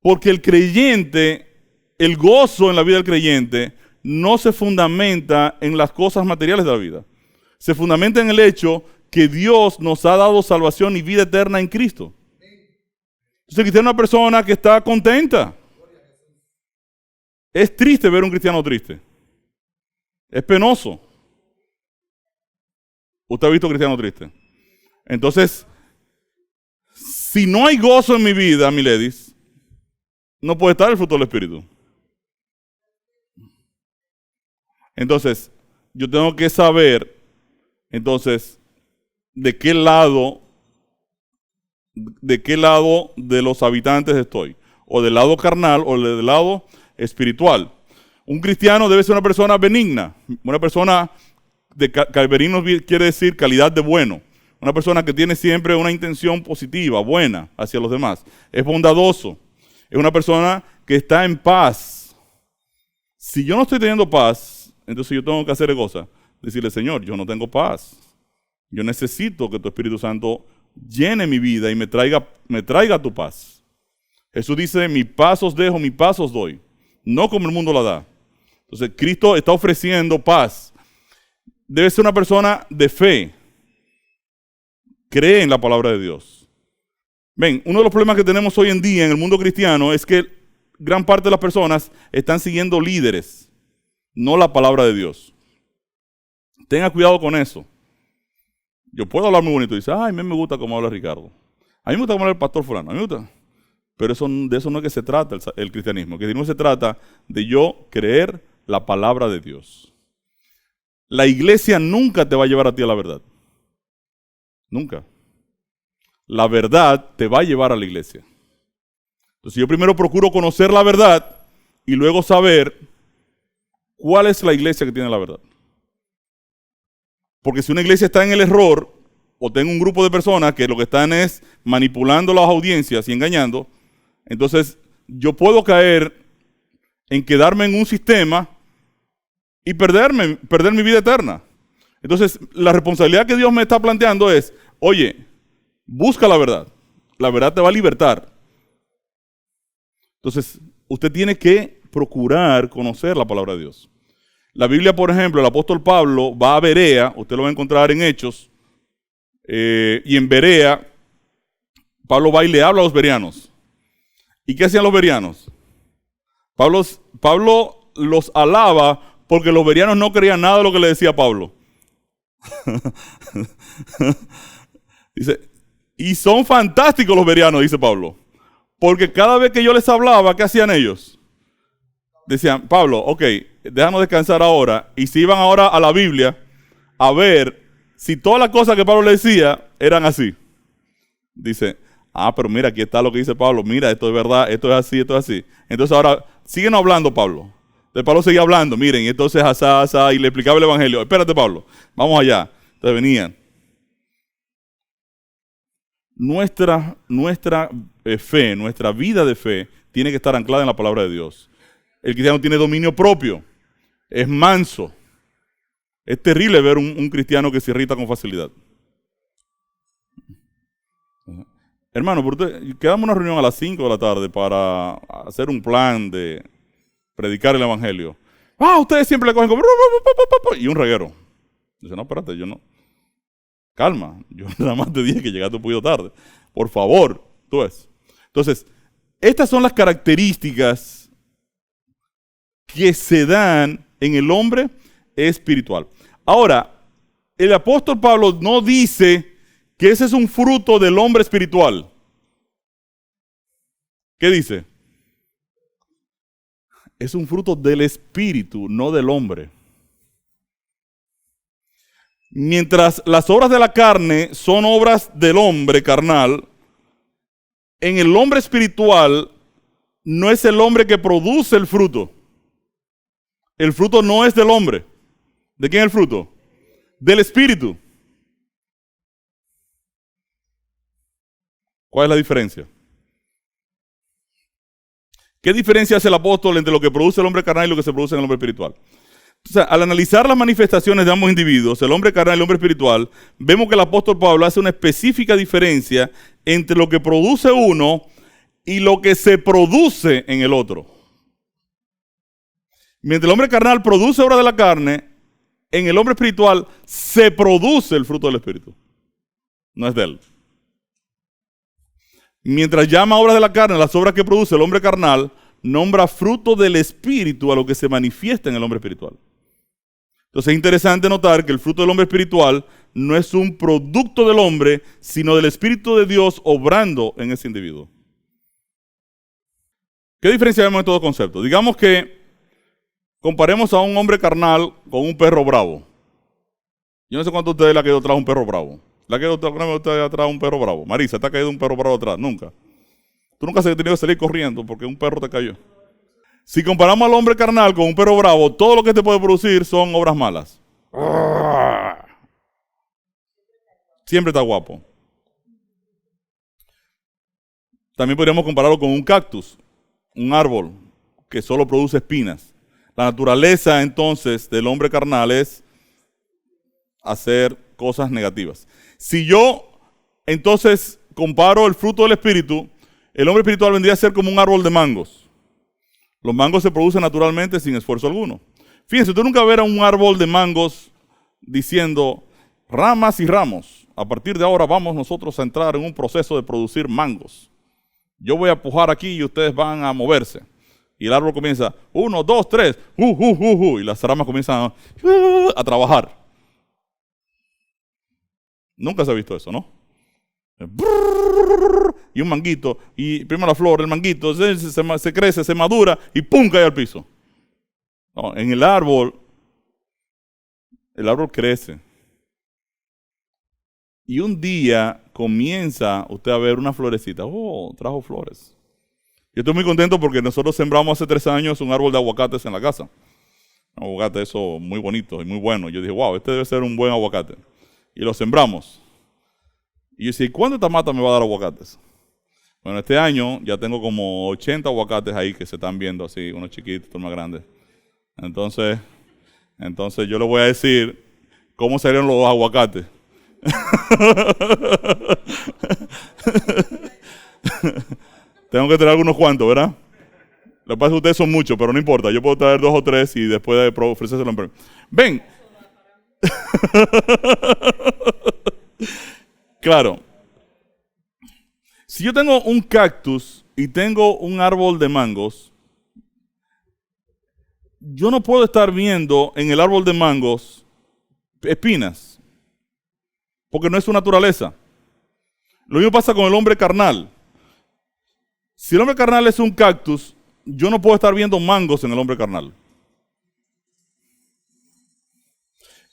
Porque el creyente, el gozo en la vida del creyente, no se fundamenta en las cosas materiales de la vida. Se fundamenta en el hecho que Dios nos ha dado salvación y vida eterna en Cristo. Entonces, que es una persona que está contenta. Es triste ver un cristiano triste. Es penoso. ¿Usted ha visto un cristiano triste? Entonces, si no hay gozo en mi vida, mi ladies, no puede estar el fruto del Espíritu. Entonces, yo tengo que saber, entonces, de qué lado de los habitantes estoy. O del lado carnal o del lado espiritual. Un cristiano debe ser una persona benigna, una persona benigno quiere decir calidad de bueno, una persona que tiene siempre una intención positiva, buena hacia los demás, es bondadoso, es una persona que está en paz. Si yo no estoy teniendo paz, entonces yo tengo que hacer cosa, decirle, Señor, yo no tengo paz, yo necesito que tu Espíritu Santo llene mi vida y me traiga tu paz. Jesús dice, mi paz os dejo, mi paz os doy. No como el mundo la da. Entonces, Cristo está ofreciendo paz. Debe ser una persona de fe. Cree en la palabra de Dios. Ven, uno de los problemas que tenemos hoy en día en el mundo cristiano es que gran parte de las personas están siguiendo líderes, no la palabra de Dios. Tenga cuidado con eso. Yo puedo hablar muy bonito y dice, ay, a mí me gusta cómo habla Ricardo. A mí me gusta cómo habla el pastor fulano, a mí me gusta. Pero de eso no es que se trata el cristianismo. El cristianismo se trata de yo creer la palabra de Dios. La iglesia nunca te va a llevar a ti a la verdad. Nunca. La verdad te va a llevar a la iglesia. Entonces yo primero procuro conocer la verdad y luego saber cuál es la iglesia que tiene la verdad. Porque si una iglesia está en el error o tengo un grupo de personas que lo que están es manipulando las audiencias y engañando, entonces yo puedo caer en quedarme en un sistema y perder mi vida eterna. Entonces la responsabilidad que Dios me está planteando es, oye, busca la verdad te va a libertar. Entonces usted tiene que procurar conocer la palabra de Dios. La Biblia, por ejemplo, el apóstol Pablo va a Berea, usted lo va a encontrar en Hechos, y en Berea, Pablo va y le habla a los bereanos. ¿Y qué hacían los bereanos? Pablo los alaba porque los bereanos no creían nada de lo que le decía Pablo. Dice, y son fantásticos los bereanos, dice Pablo, porque cada vez que yo les hablaba, ¿qué hacían ellos? Decían, Pablo, ok, déjanos descansar ahora. Y se iban ahora a la Biblia a ver si todas las cosas que Pablo le decía eran así. Dice, Ah, pero mira, aquí está lo que dice Pablo. Mira, esto es verdad, esto es así, esto es así. Entonces ahora, siguen hablando Pablo. De Pablo seguía hablando, miren, y entonces asá, y le explicaba el evangelio. Espérate, Pablo, vamos allá. Entonces venían. Nuestra fe, nuestra vida de fe, tiene que estar anclada en la palabra de Dios. El cristiano tiene dominio propio, es manso. Es terrible ver un cristiano que se irrita con facilidad. Hermano, quedamos en una reunión a las 5 de la tarde para hacer un plan de predicar el evangelio. Ustedes siempre le cogen como... Y un reguero. Dice, no, espérate, yo no. Calma, yo nada más te dije que llegaste un poquito tarde. Por favor, tú ves. Entonces, estas son las características que se dan en el hombre espiritual. Ahora, el apóstol Pablo no dice que ese es un fruto del hombre espiritual. ¿Qué dice? Es un fruto del espíritu, no del hombre. Mientras las obras de la carne son obras del hombre carnal, en el hombre espiritual no es el hombre que produce el fruto. El fruto no es del hombre. ¿De quién es el fruto? Del espíritu. ¿Cuál es la diferencia? ¿Qué diferencia hace el apóstol entre lo que produce el hombre carnal y lo que se produce en el hombre espiritual? O sea, al analizar las manifestaciones de ambos individuos, el hombre carnal y el hombre espiritual, vemos que el apóstol Pablo hace una específica diferencia entre lo que produce uno y lo que se produce en el otro. Mientras el hombre carnal produce obras de la carne, en el hombre espiritual se produce el fruto del espíritu. No es de él. Mientras llama obras de la carne, las obras que produce el hombre carnal, nombra fruto del espíritu a lo que se manifiesta en el hombre espiritual. Entonces es interesante notar que el fruto del hombre espiritual no es un producto del hombre, sino del Espíritu de Dios obrando en ese individuo. ¿Qué diferencia vemos en todo concepto? Digamos que comparemos a un hombre carnal con un perro bravo. Yo no sé cuánto a ustedes le ha caído atrás un perro bravo. ¿Le ha caído atrás un perro bravo? Marisa, ¿te ha caído un perro bravo atrás? Nunca. Tú nunca has tenido que salir corriendo porque un perro te cayó. Si comparamos al hombre carnal con un perro bravo, todo lo que te puede producir son obras malas. Siempre está guapo. También podríamos compararlo con un cactus, un árbol que solo produce espinas. La naturaleza entonces del hombre carnal es hacer cosas negativas. Si yo entonces comparo el fruto del espíritu, el hombre espiritual vendría a ser como un árbol de mangos. Los mangos se producen naturalmente sin esfuerzo alguno. Fíjense, usted nunca verá un árbol de mangos diciendo ramas y ramos. A partir de ahora vamos nosotros a entrar en un proceso de producir mangos. Yo voy a pujar aquí y ustedes van a moverse. Y el árbol comienza, 1, 2, 3, y las ramas comienzan a trabajar. Nunca se ha visto eso, ¿no? Y un manguito, y primero la flor, el manguito, se crece, se madura y ¡pum! Cae al piso. No, en el árbol crece. Y un día comienza usted a ver una florecita. ¡Oh! Trajo flores. Yo estoy muy contento porque nosotros sembramos hace 3 años un árbol de aguacates en la casa. Un aguacate eso muy bonito y muy bueno. Yo dije, wow, este debe ser un buen aguacate. Y lo sembramos. Y yo decía, ¿y cuándo esta mata me va a dar aguacates? Bueno, este año ya tengo como 80 aguacates ahí que se están viendo así, unos chiquitos, otros más grandes. Entonces yo le voy a decir cómo serían los aguacates. Tengo que traer algunos cuantos, ¿verdad? Lo que pasa es que ustedes son muchos, pero no importa. Yo puedo traer 2 o 3 y después ofrecérselo en premio. Ven. Claro. Si yo tengo un cactus y tengo un árbol de mangos, yo no puedo estar viendo en el árbol de mangos espinas, porque no es su naturaleza. Lo mismo pasa con el hombre carnal. Si el hombre carnal es un cactus, yo no puedo estar viendo mangos en el hombre carnal.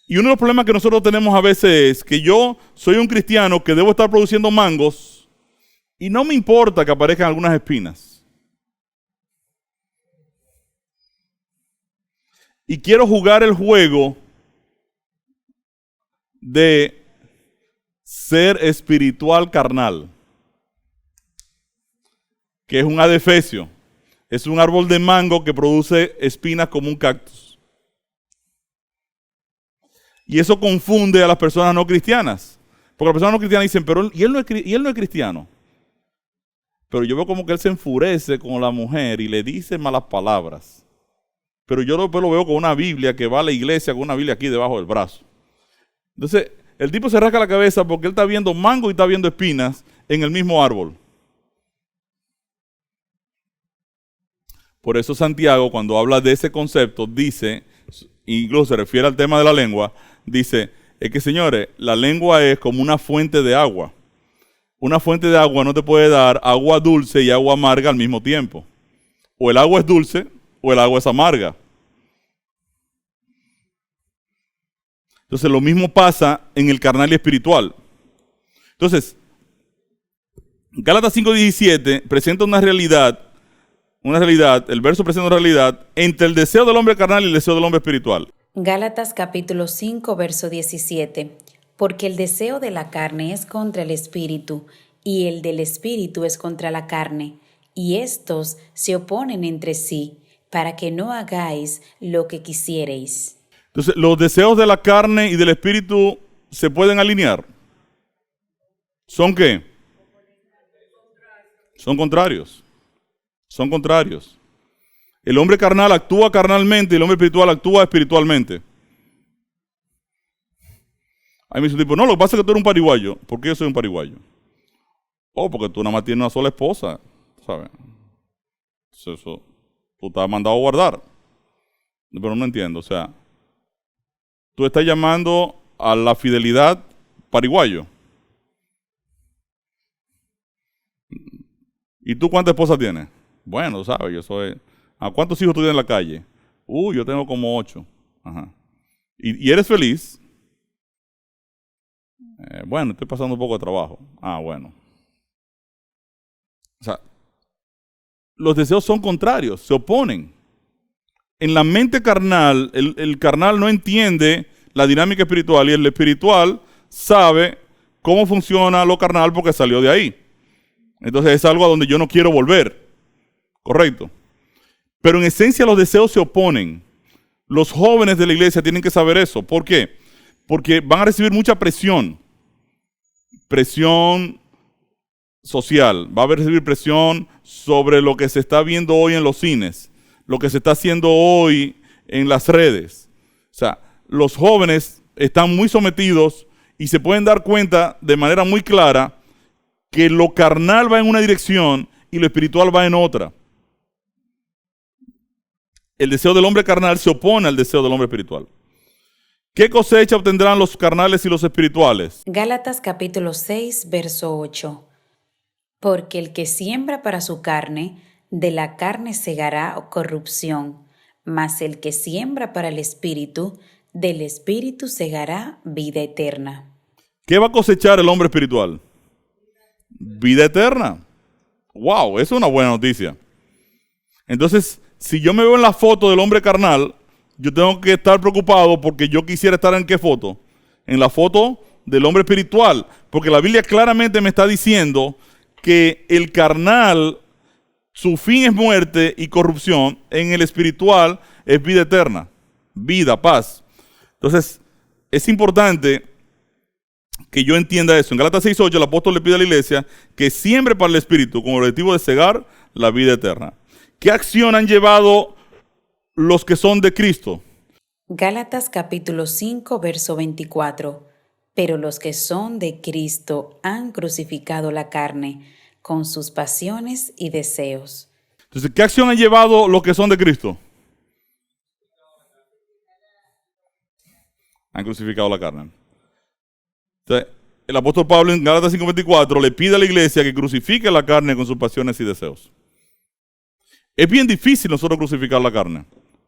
Y uno de los problemas que nosotros tenemos a veces es que yo soy un cristiano que debo estar produciendo mangos Y no me importa que aparezcan algunas espinas. Y quiero jugar el juego de ser espiritual carnal, que es un adefesio. Es un árbol de mango que produce espinas como un cactus. Y eso confunde a las personas no cristianas. Porque las personas no cristianas dicen, pero él no es cristiano. Pero yo veo como que él se enfurece con la mujer y le dice malas palabras. Pero yo después lo veo con una Biblia que va a la iglesia con una Biblia aquí debajo del brazo. Entonces, el tipo se rasca la cabeza porque él está viendo mango y está viendo espinas en el mismo árbol. Por eso Santiago, cuando habla de ese concepto, dice, incluso se refiere al tema de la lengua, dice, es que señores, la lengua es como una fuente de agua. Una fuente de agua no te puede dar agua dulce y agua amarga al mismo tiempo. O el agua es dulce o el agua es amarga. Entonces lo mismo pasa en el carnal y espiritual. Entonces, Gálatas 5:17 presenta una realidad, el verso presenta una realidad entre el deseo del hombre carnal y el deseo del hombre espiritual. Gálatas capítulo 5, verso 17. Porque el deseo de la carne es contra el espíritu, y el del espíritu es contra la carne, y estos se oponen entre sí, para que no hagáis lo que quisiereis. Entonces, los deseos de la carne y del espíritu se pueden alinear. ¿Son qué? Son contrarios. Son contrarios. El hombre carnal actúa carnalmente y el hombre espiritual actúa espiritualmente. Ahí me dice un tipo, no, lo que pasa es que tú eres un pariguayo. ¿Por qué yo soy un pariguayo? Oh, porque tú nada más tienes una sola esposa, ¿sabes? Eso, tú estás mandado a guardar. Pero no entiendo, o sea, tú estás llamando a la fidelidad pariguayo. ¿Y tú cuántas esposas tienes? Bueno, sabes, yo soy... ¿A cuántos hijos tú tienes en la calle? Yo tengo como 8. Ajá. ¿Y eres feliz? Bueno, estoy pasando un poco de trabajo. Bueno. O sea, los deseos son contrarios, se oponen. En la mente carnal, el carnal no entiende la dinámica espiritual y el espiritual sabe cómo funciona lo carnal porque salió de ahí. Entonces es algo a donde yo no quiero volver. Correcto. Pero en esencia los deseos se oponen. Los jóvenes de la iglesia tienen que saber eso. ¿Por qué? Porque van a recibir mucha presión. Presión social. Va a recibir presión sobre lo que se está viendo hoy en los cines. Lo que se está haciendo hoy en las redes. O sea, los jóvenes están muy sometidos y se pueden dar cuenta de manera muy clara que lo carnal va en una dirección y lo espiritual va en otra. El deseo del hombre carnal se opone al deseo del hombre espiritual. ¿Qué cosecha obtendrán los carnales y los espirituales? Gálatas capítulo 6, verso 8. Porque el que siembra para su carne, de la carne segará corrupción, mas el que siembra para el espíritu, del espíritu segará vida eterna. ¿Qué va a cosechar el hombre espiritual? Vida eterna. Wow, eso es una buena noticia. Entonces, si yo me veo en la foto del hombre carnal, yo tengo que estar preocupado porque yo quisiera estar ¿en qué foto? En la foto del hombre espiritual. Porque la Biblia claramente me está diciendo que el carnal, su fin es muerte y corrupción. En el espiritual es vida eterna. Vida, paz. Entonces, es importante que yo entienda eso. En Gálatas 6:8 el apóstol le pide a la iglesia que siembre para el espíritu con el objetivo de cegar la vida eterna. ¿Qué acción han llevado los que son de Cristo? Gálatas capítulo 5, verso 24. Pero los que son de Cristo han crucificado la carne con sus pasiones y deseos. Entonces, ¿qué acción han llevado los que son de Cristo? Han crucificado la carne. Entonces, el apóstol Pablo en Gálatas 5:24 le pide a la iglesia que crucifique la carne con sus pasiones y deseos. Es bien difícil nosotros crucificar la carne,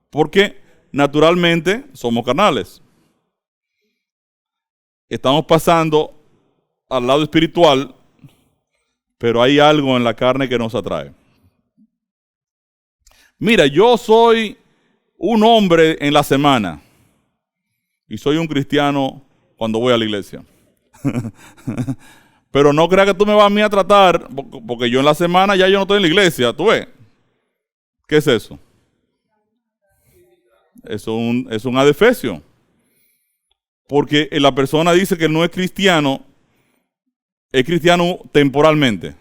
porque naturalmente somos carnales. Estamos pasando al lado espiritual, pero hay algo en la carne que nos atrae. Mira, yo soy un hombre en la semana y soy un cristiano cuando voy a la iglesia. Pero no creas que tú me vas a mí a tratar, porque yo en la semana ya yo no estoy en la iglesia, ¿tú ves? ¿Qué es eso? Es un adefesio. Porque la persona dice que no es cristiano temporalmente.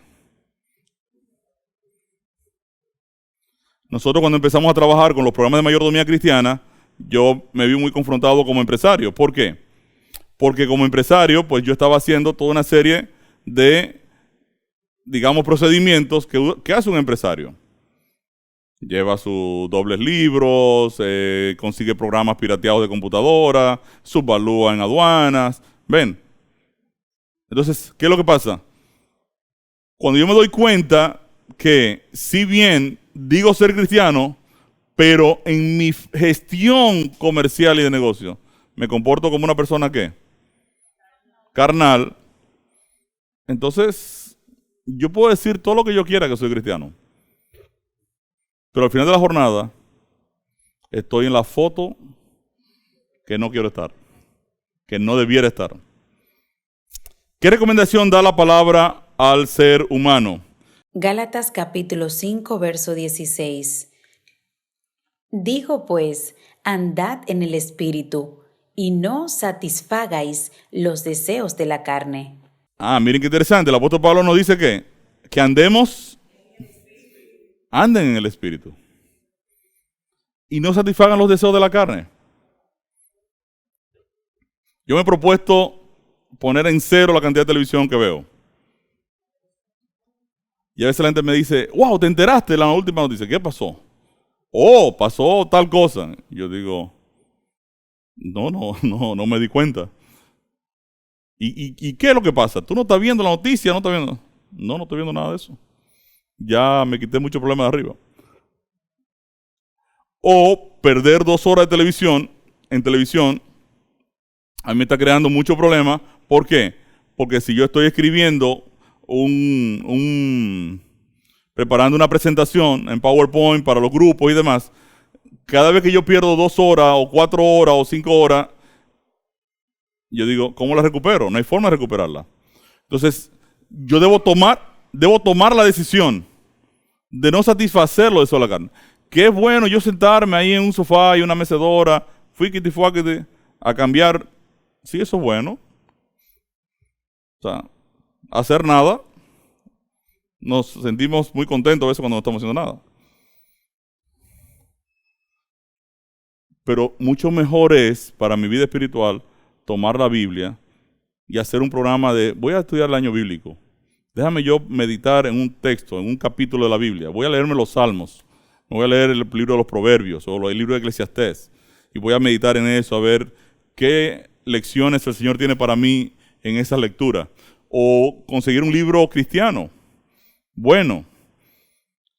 Nosotros cuando empezamos a trabajar con los programas de mayordomía cristiana, yo me vi muy confrontado como empresario. ¿Por qué? Porque como empresario, pues yo estaba haciendo toda una serie de, digamos, procedimientos que hace un empresario. Lleva sus dobles libros, consigue programas pirateados de computadora, subvalúa en aduanas. ¿Ven? Entonces, ¿qué es lo que pasa? Cuando yo me doy cuenta que si bien digo ser cristiano, pero en mi gestión comercial y de negocio me comporto como una persona ¿qué? Carnal. Entonces, yo puedo decir todo lo que yo quiera que soy cristiano. Pero al final de la jornada, estoy en la foto que no quiero estar, que no debiera estar. ¿Qué recomendación da la palabra al ser humano? Gálatas capítulo 5, verso 16. Digo pues, andad en el Espíritu, y no satisfagáis los deseos de la carne. Miren qué interesante. El apóstol Pablo nos dice que anden en el Espíritu. Y no satisfagan los deseos de la carne. Yo me he propuesto poner en cero la cantidad de televisión que veo. Y a veces la gente me dice, wow, ¿te enteraste de la última noticia? ¿Qué pasó? Oh, pasó tal cosa. Yo digo, no me di cuenta. ¿Y qué es lo que pasa? ¿Tú no estás viendo la noticia? ¿No estás viendo? No estoy viendo nada de eso. Ya me quité muchos problemas de arriba. O perder 2 horas de televisión, en televisión, a mí me está creando muchos problemas. ¿Por qué? Porque si yo estoy escribiendo preparando una presentación en PowerPoint para los grupos y demás, cada vez que yo pierdo 2 horas o 4 horas o 5 horas, yo digo, ¿cómo la recupero? No hay forma de recuperarla. Entonces, yo debo tomar la decisión de no satisfacer lo de sola carne. Que es bueno yo sentarme ahí en un sofá y una mecedora, fuáquete, a cambiar. Sí, eso es bueno. O sea, hacer nada. Nos sentimos muy contentos a veces cuando no estamos haciendo nada. Pero mucho mejor es, para mi vida espiritual, tomar la Biblia y hacer un programa de, voy a estudiar el año bíblico. Déjame yo meditar en un texto, en un capítulo de la Biblia. Voy a leerme los Salmos. Me voy a leer el libro de los Proverbios o el libro de Eclesiastés. Y voy a meditar en eso, a ver qué lecciones el Señor tiene para mí en esa lectura. O conseguir un libro cristiano, bueno,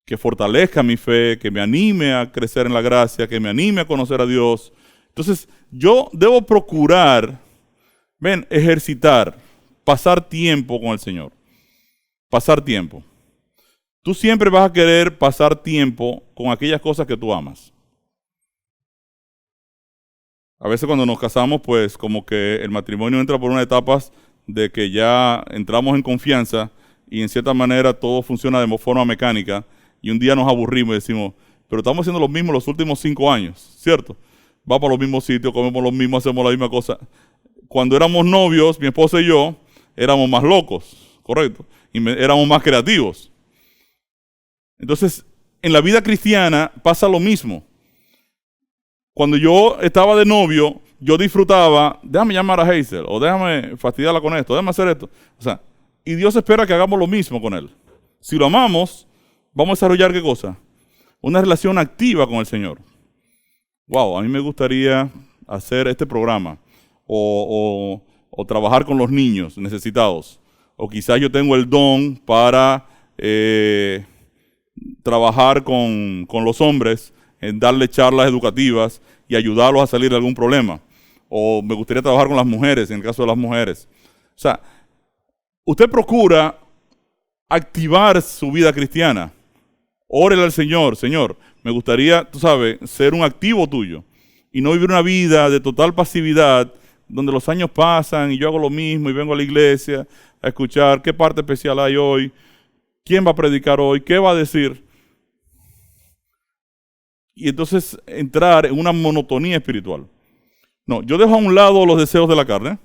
que fortalezca mi fe, que me anime a crecer en la gracia, que me anime a conocer a Dios. Entonces, yo debo procurar, ejercitar, pasar tiempo con el Señor. Pasar tiempo. Tú siempre vas a querer pasar tiempo con aquellas cosas que tú amas. A veces cuando nos casamos, pues como que el matrimonio entra por unas etapas de que ya entramos en confianza y en cierta manera todo funciona de forma mecánica y un día nos aburrimos y decimos, pero estamos haciendo lo mismo los últimos 5 años, ¿cierto? Va para los mismos sitios, comemos lo mismo, hacemos la misma cosa. Cuando éramos novios, mi esposa y yo, éramos más locos, ¿correcto? Y éramos más creativos. Entonces, en la vida cristiana pasa lo mismo. Cuando yo estaba de novio, yo disfrutaba, déjame llamar a Hazel, o déjame fastidiarla con esto, déjame hacer esto. O sea, y Dios espera que hagamos lo mismo con Él. Si lo amamos, vamos a desarrollar ¿qué cosa? Una relación activa con el Señor. Wow, a mí me gustaría hacer este programa, o trabajar con los niños necesitados, o quizás yo tengo el don para trabajar con los hombres, en darle charlas educativas y ayudarlos a salir de algún problema. O me gustaría trabajar con las mujeres, en el caso de las mujeres. O sea, usted procura activar su vida cristiana. Órele al Señor, Señor, me gustaría, tú sabes, ser un activo tuyo y no vivir una vida de total pasividad donde los años pasan y yo hago lo mismo y vengo a la iglesia a escuchar qué parte especial hay hoy, quién va a predicar hoy, qué va a decir. Y entonces entrar en una monotonía espiritual. No, yo dejo a un lado los deseos de la carne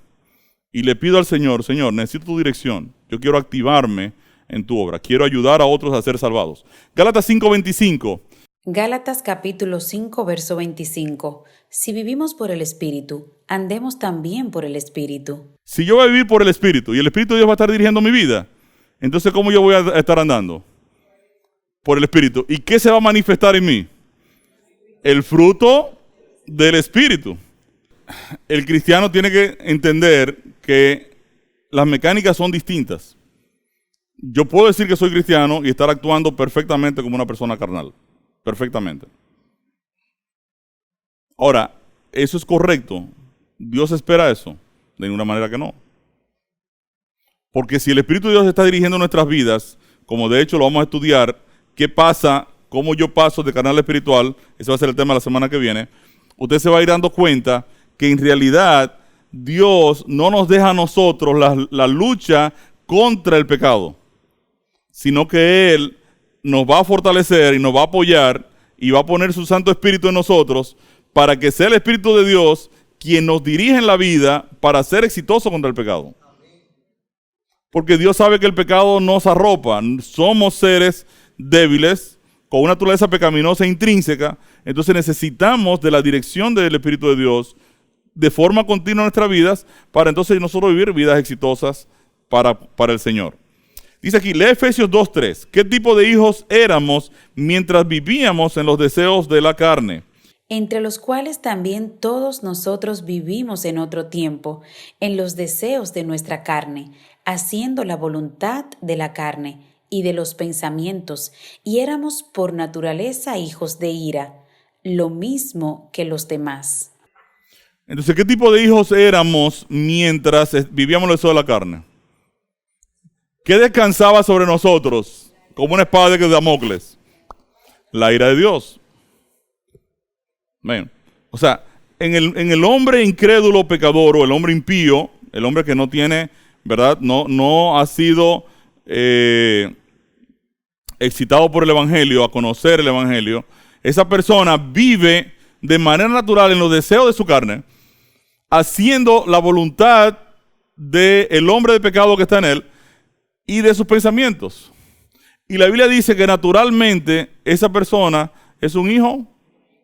y le pido al Señor, Señor, necesito tu dirección, yo quiero activarme en tu obra, quiero ayudar a otros a ser salvados. Gálatas 5:25. Gálatas capítulo 5, verso 25. Si vivimos por el Espíritu, andemos también por el Espíritu. Si yo voy a vivir por el Espíritu y el Espíritu de Dios va a estar dirigiendo mi vida, entonces ¿cómo yo voy a estar andando? Por el Espíritu. ¿Y qué se va a manifestar en mí? El fruto del Espíritu. El cristiano tiene que entender que las mecánicas son distintas. Yo puedo decir que soy cristiano y estar actuando perfectamente como una persona carnal. Perfectamente. Ahora, ¿eso es correcto? ¿Dios espera eso? De ninguna manera que no. Porque si el Espíritu de Dios está dirigiendo nuestras vidas, como de hecho lo vamos a estudiar, ¿qué pasa? ¿Cómo yo paso de carnal a espiritual? Ese va a ser el tema de la semana que viene. Usted se va a ir dando cuenta que en realidad Dios no nos deja a nosotros la lucha contra el pecado, sino que Él nos va a fortalecer y nos va a apoyar y va a poner su Santo Espíritu en nosotros para que sea el Espíritu de Dios quien nos dirige en la vida para ser exitoso contra el pecado. Porque Dios sabe que el pecado nos arropa. Somos seres débiles, con una naturaleza pecaminosa intrínseca, entonces necesitamos de la dirección del Espíritu de Dios de forma continua en nuestras vidas para entonces nosotros vivir vidas exitosas para el Señor. Dice aquí, lee Efesios 2:3. ¿Qué tipo de hijos éramos mientras vivíamos en los deseos de la carne? Entre los cuales también todos nosotros vivimos en otro tiempo, en los deseos de nuestra carne, haciendo la voluntad de la carne y de los pensamientos, y éramos por naturaleza hijos de ira, lo mismo que los demás. Entonces, ¿qué tipo de hijos éramos mientras vivíamos en los deseos de la carne? ¿Qué descansaba sobre nosotros como una espada de Damocles? La ira de Dios. Bien. O sea, en el hombre incrédulo pecador o el hombre impío, el hombre que no tiene, ¿verdad? No ha sido excitado por el Evangelio, a conocer el Evangelio, esa persona vive de manera natural en los deseos de su carne, haciendo la voluntad del hombre de pecado que está en él y de sus pensamientos. Y la Biblia dice que naturalmente esa persona es un hijo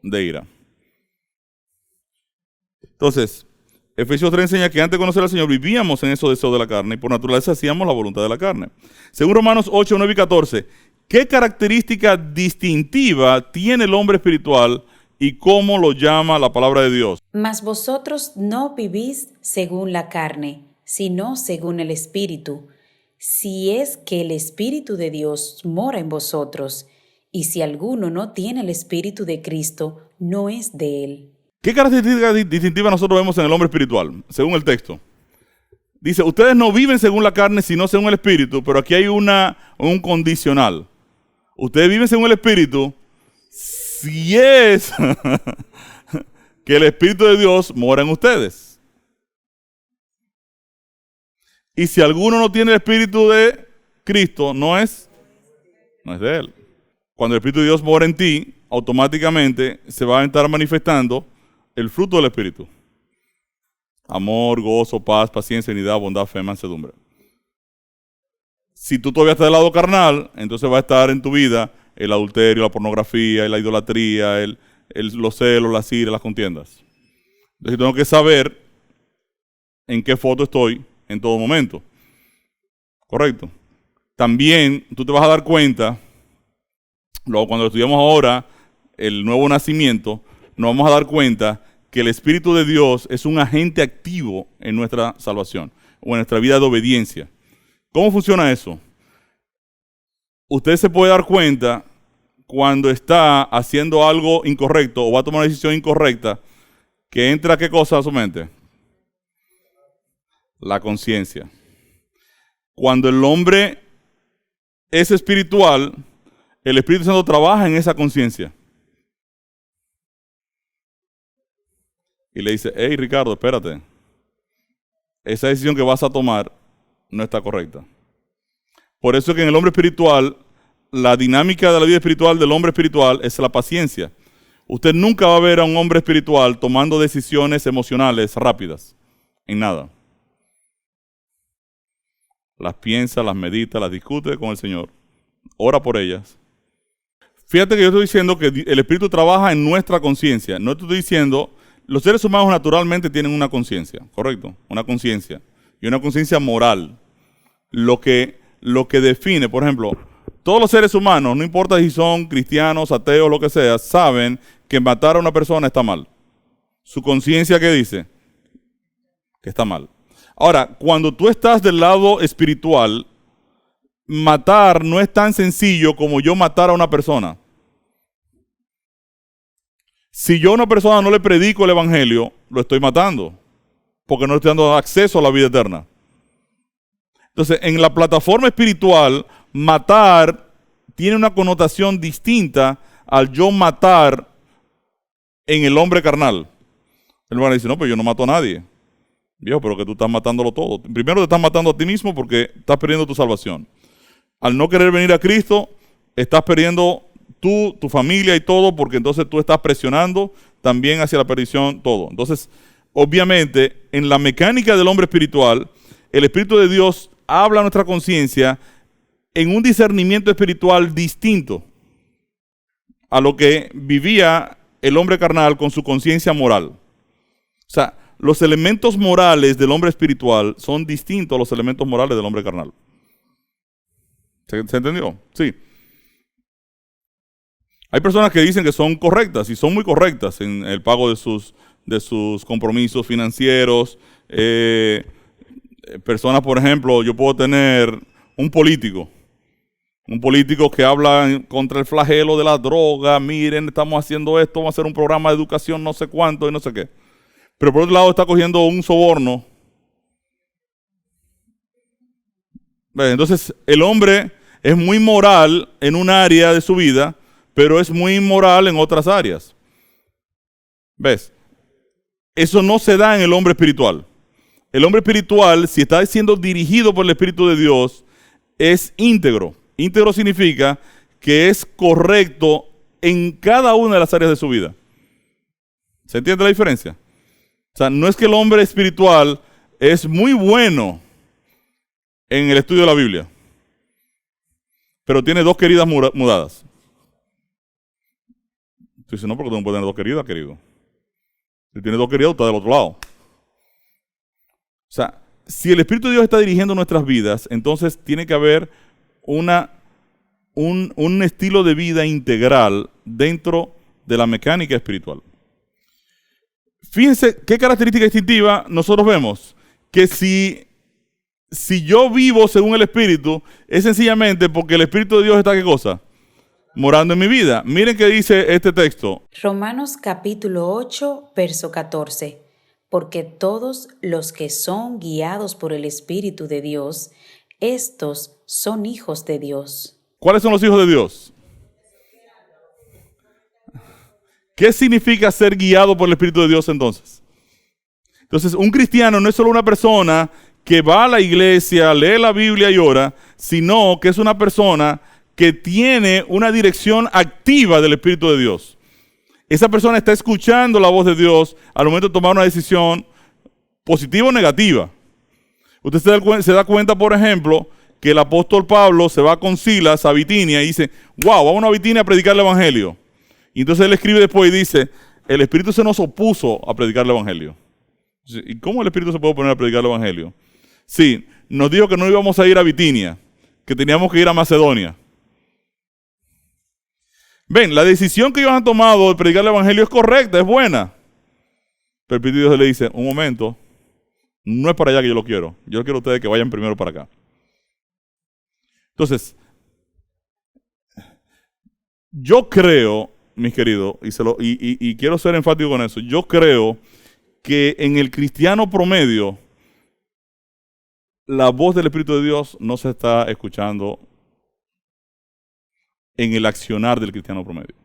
de ira. Entonces, Efesios 3 enseña que antes de conocer al Señor vivíamos en esos deseos de la carne y por naturaleza hacíamos la voluntad de la carne. Según Romanos 8, 9 y 14, ¿qué característica distintiva tiene el hombre espiritual y cómo lo llama la palabra de Dios? Mas vosotros no vivís según la carne, sino según el Espíritu, si es que el Espíritu de Dios mora en vosotros, y si alguno no tiene el Espíritu de Cristo, no es de él. ¿Qué característica distintiva nosotros vemos en el hombre espiritual? Según el texto. Dice, ustedes no viven según la carne, sino según el Espíritu, pero aquí hay un condicional. Ustedes viven según el Espíritu, si es que el Espíritu de Dios mora en ustedes. Y si alguno no tiene el Espíritu de Cristo, no es de Él. Cuando el Espíritu de Dios mora en ti, automáticamente se va a estar manifestando el fruto del Espíritu. Amor, gozo, paz, paciencia, unidad, bondad, fe, mansedumbre. Si tú todavía estás del lado carnal, entonces va a estar en tu vida el adulterio, la pornografía, la idolatría, los celos, las iras, las contiendas. Entonces tengo que saber en qué foto estoy en todo momento. ¿Correcto? También tú te vas a dar cuenta, luego cuando estudiamos ahora el nuevo nacimiento, nos vamos a dar cuenta que el Espíritu de Dios es un agente activo en nuestra salvación o en nuestra vida de obediencia. ¿Cómo funciona eso? Usted se puede dar cuenta cuando está haciendo algo incorrecto o va a tomar una decisión incorrecta, que entra ¿qué cosa a su mente? La conciencia. Cuando el hombre es espiritual, el Espíritu Santo trabaja en esa conciencia. Y le dice, hey Ricardo, espérate. Esa decisión que vas a tomar no está correcta. Por eso es que en el hombre espiritual, la dinámica de la vida espiritual del hombre espiritual es la paciencia. Usted nunca va a ver a un hombre espiritual tomando decisiones emocionales rápidas. En nada. Las piensa, las medita, las discute con el Señor. Ora por ellas. Fíjate que yo estoy diciendo que el Espíritu trabaja en nuestra conciencia. No estoy diciendo, los seres humanos naturalmente tienen una conciencia, ¿correcto? Una conciencia. Y una conciencia moral. Lo que define, por ejemplo, todos los seres humanos, no importa si son cristianos, ateos, lo que sea, saben que matar a una persona está mal. Su conciencia, ¿qué dice? Que está mal. Ahora, cuando tú estás del lado espiritual, matar no es tan sencillo como yo matar a una persona. Si yo a una persona no le predico el evangelio, lo estoy matando, porque no le estoy dando acceso a la vida eterna. Entonces, en la plataforma espiritual, matar tiene una connotación distinta al yo matar en el hombre carnal. El hermano dice, no, pues yo no mato a nadie. Viejo, pero que tú estás matándolo todo. Primero te estás matando a ti mismo porque estás perdiendo tu salvación. Al no querer venir a Cristo, estás perdiendo tú, tu familia y todo, porque entonces tú estás presionando también hacia la perdición todo. Entonces, obviamente, en la mecánica del hombre espiritual, el Espíritu de Dios habla a nuestra conciencia en un discernimiento espiritual distinto a lo que vivía el hombre carnal con su conciencia moral. O sea, los elementos morales del hombre espiritual son distintos a los elementos morales del hombre carnal. ¿Se entendió? Sí. Hay personas que dicen que son correctas y son muy correctas en el pago de sus compromisos financieros. Personas, por ejemplo, yo puedo tener un político que habla contra el flagelo de la droga. Miren, estamos haciendo esto, vamos a hacer un programa de educación no sé cuánto y no sé qué. Pero por otro lado está cogiendo un soborno. Entonces, el hombre es muy moral en un área de su vida, pero es muy inmoral en otras áreas. ¿Ves? Eso no se da en el hombre espiritual. El hombre espiritual, si está siendo dirigido por el Espíritu de Dios, es íntegro. Íntegro significa que es correcto en cada una de las áreas de su vida. ¿Se entiende la diferencia? O sea, no es que el hombre espiritual es muy bueno en el estudio de la Biblia, pero tiene dos queridas mudadas. Tú dices, no, porque tú no puedes tener dos queridas, querido. Si tienes dos queridas, tú estás del otro lado. O sea, si el Espíritu de Dios está dirigiendo nuestras vidas, entonces tiene que haber un estilo de vida integral dentro de la mecánica espiritual. Fíjense qué característica distintiva nosotros vemos. Que si yo vivo según el Espíritu, es sencillamente porque el Espíritu de Dios está, ¿qué cosa? Morando en mi vida. Miren qué dice este texto. Romanos capítulo 8, verso 14. Porque todos los que son guiados por el Espíritu de Dios, estos son hijos de Dios. ¿Cuáles son los hijos de Dios? ¿Qué significa ser guiado por el Espíritu de Dios entonces? Entonces, un cristiano no es solo una persona que va a la iglesia, lee la Biblia y ora, sino que es una persona que tiene una dirección activa del Espíritu de Dios. Esa persona está escuchando la voz de Dios al momento de tomar una decisión positiva o negativa. Usted se da cuenta, por ejemplo, que el apóstol Pablo se va con Silas a Bitinia y dice, wow, vamos a Bitinia a predicar el evangelio. Y entonces él escribe después y dice, el Espíritu se nos opuso a predicar el evangelio. ¿Y cómo el Espíritu se puede oponer a predicar el evangelio? Sí, nos dijo que no íbamos a ir a Bitinia, que teníamos que ir a Macedonia. Ven, la decisión que ellos han tomado de predicar el evangelio es correcta, es buena. Pero el Espíritu de Dios le dice, un momento, no es para allá que yo lo quiero. Yo quiero a ustedes que vayan primero para acá. Entonces, yo creo, mis queridos, y quiero ser enfático con eso, yo creo que en el cristiano promedio, la voz del Espíritu de Dios no se está escuchando en el accionar del cristiano promedio.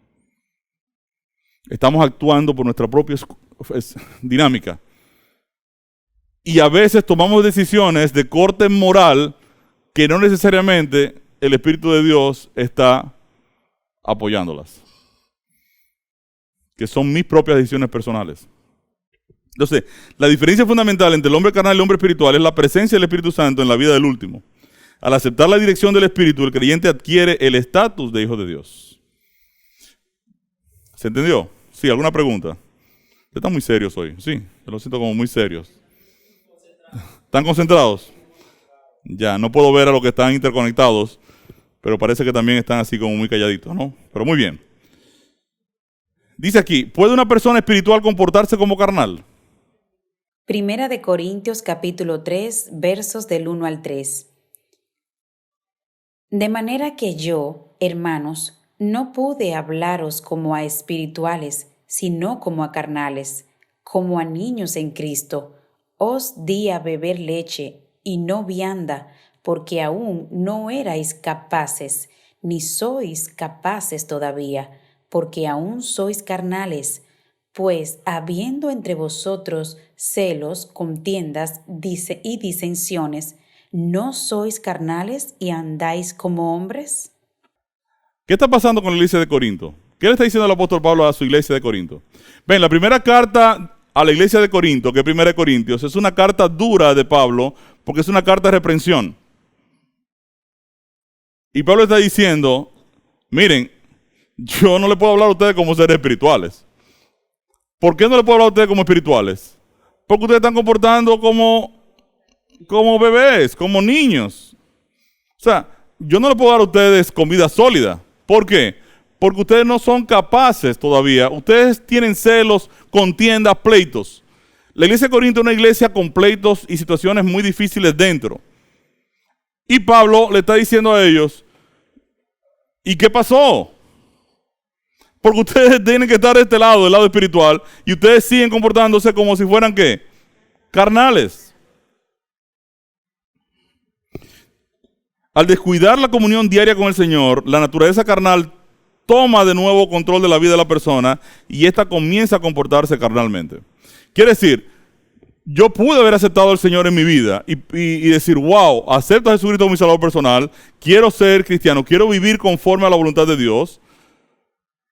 Estamos actuando por nuestra propia dinámica. Y a veces tomamos decisiones de corte moral que no necesariamente el Espíritu de Dios está apoyándolas. Que son mis propias decisiones personales. Entonces, la diferencia fundamental entre el hombre carnal y el hombre espiritual es la presencia del Espíritu Santo en la vida del último. Al aceptar la dirección del Espíritu, el creyente adquiere el estatus de hijo de Dios. ¿Se entendió? Sí, ¿alguna pregunta? Ustedes están muy serios hoy. Sí, yo lo siento como muy serios. ¿Están concentrados? Ya, no puedo ver a los que están interconectados, pero parece que también están así como muy calladitos, ¿no? Pero muy bien. Dice aquí, ¿puede una persona espiritual comportarse como carnal? Primera de Corintios capítulo 3, versos del 1 al 3. De manera que yo, hermanos, no pude hablaros como a espirituales, sino como a carnales, como a niños en Cristo. Os di a beber leche y no vianda, porque aún no erais capaces, ni sois capaces todavía, porque aún sois carnales. Pues habiendo entre vosotros celos, contiendas y disensiones, ¿no sois carnales y andáis como hombres? ¿Qué está pasando con la iglesia de Corinto? ¿Qué le está diciendo el apóstol Pablo a su iglesia de Corinto? Ven, la primera carta a la iglesia de Corinto, que es Primera de Corintios, es una carta dura de Pablo, porque es una carta de reprensión. Y Pablo está diciendo, miren, yo no le puedo hablar a ustedes como seres espirituales. ¿Por qué no le puedo hablar a ustedes como espirituales? Porque ustedes están comportando como bebés, como niños. O sea, yo no le puedo dar a ustedes comida sólida. ¿Por qué? Porque ustedes no son capaces todavía. Ustedes tienen celos, contiendas, pleitos. La iglesia de Corinto es una iglesia con pleitos y situaciones muy difíciles dentro. Y Pablo le está diciendo a ellos, ¿y qué pasó? Porque ustedes tienen que estar de este lado, del lado espiritual, y ustedes siguen comportándose como si fueran, ¿qué? Carnales. Al descuidar la comunión diaria con el Señor, la naturaleza carnal toma de nuevo control de la vida de la persona y ésta comienza a comportarse carnalmente. Quiere decir, yo pude haber aceptado al Señor en mi vida y decir, wow, acepto a Jesucristo como mi Salvador personal, quiero ser cristiano, quiero vivir conforme a la voluntad de Dios,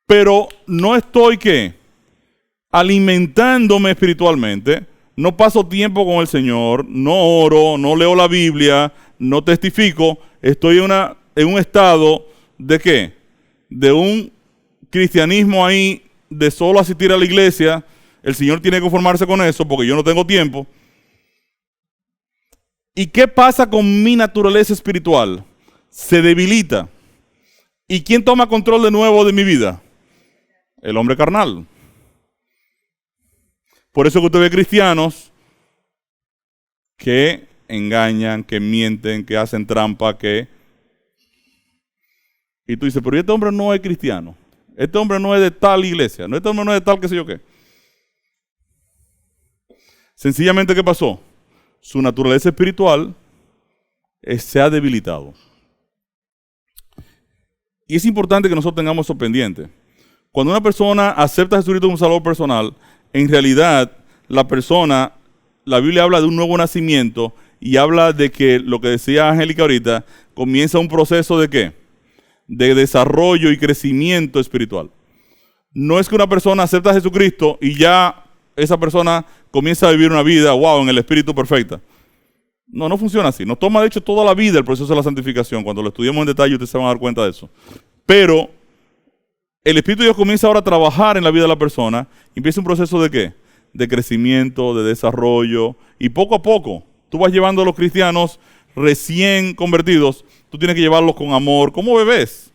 pero no estoy, ¿qué? Alimentándome espiritualmente, no paso tiempo con el Señor, no oro, no leo la Biblia, no testifico, estoy en un estado de ¿qué? De un cristianismo ahí, de solo asistir a la iglesia. El Señor tiene que conformarse con eso porque yo no tengo tiempo. ¿Y qué pasa con mi naturaleza espiritual? Se debilita. ¿Y quién toma control de nuevo de mi vida? El hombre carnal. Por eso que usted ve cristianos que engañan, que mienten, que hacen trampa, y tú dices, pero este hombre no es cristiano. Este hombre no es de tal iglesia. Este hombre no es de tal qué sé yo qué. Sencillamente, ¿qué pasó? Su naturaleza espiritual se ha debilitado. Y es importante que nosotros tengamos eso pendiente. Cuando una persona acepta a Jesucristo como Salvador personal, en realidad la Biblia habla de un nuevo nacimiento y habla de que, lo que decía Angélica ahorita, comienza un proceso de ¿qué? De desarrollo y crecimiento espiritual. No es que una persona acepta a Jesucristo y ya esa persona comienza a vivir una vida, wow, en el Espíritu perfecta. No, no funciona así. Nos toma de hecho toda la vida el proceso de la santificación. Cuando lo estudiemos en detalle ustedes se van a dar cuenta de eso. Pero el Espíritu de Dios comienza ahora a trabajar en la vida de la persona y empieza un proceso de ¿qué? De crecimiento, de desarrollo, y poco a poco tú vas llevando a los cristianos recién convertidos, tú tienes que llevarlos con amor, como bebés.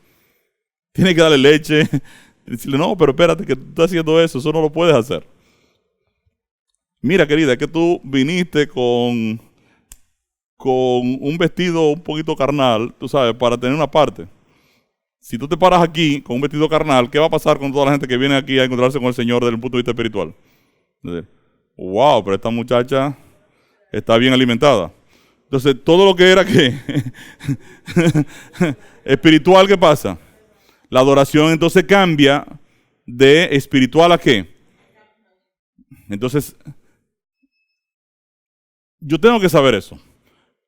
Tienes que darle leche, y decirle, no, pero espérate que tú estás haciendo eso no lo puedes hacer. Mira, querida, es que tú viniste con un vestido un poquito carnal, tú sabes, para tener una parte. Si tú te paras aquí con un vestido carnal, ¿qué va a pasar con toda la gente que viene aquí a encontrarse con el Señor desde el punto de vista espiritual? Wow, pero esta muchacha está bien alimentada. Entonces, todo lo que era que espiritual, ¿qué pasa? La adoración entonces cambia de espiritual a ¿qué? Entonces, yo tengo que saber eso.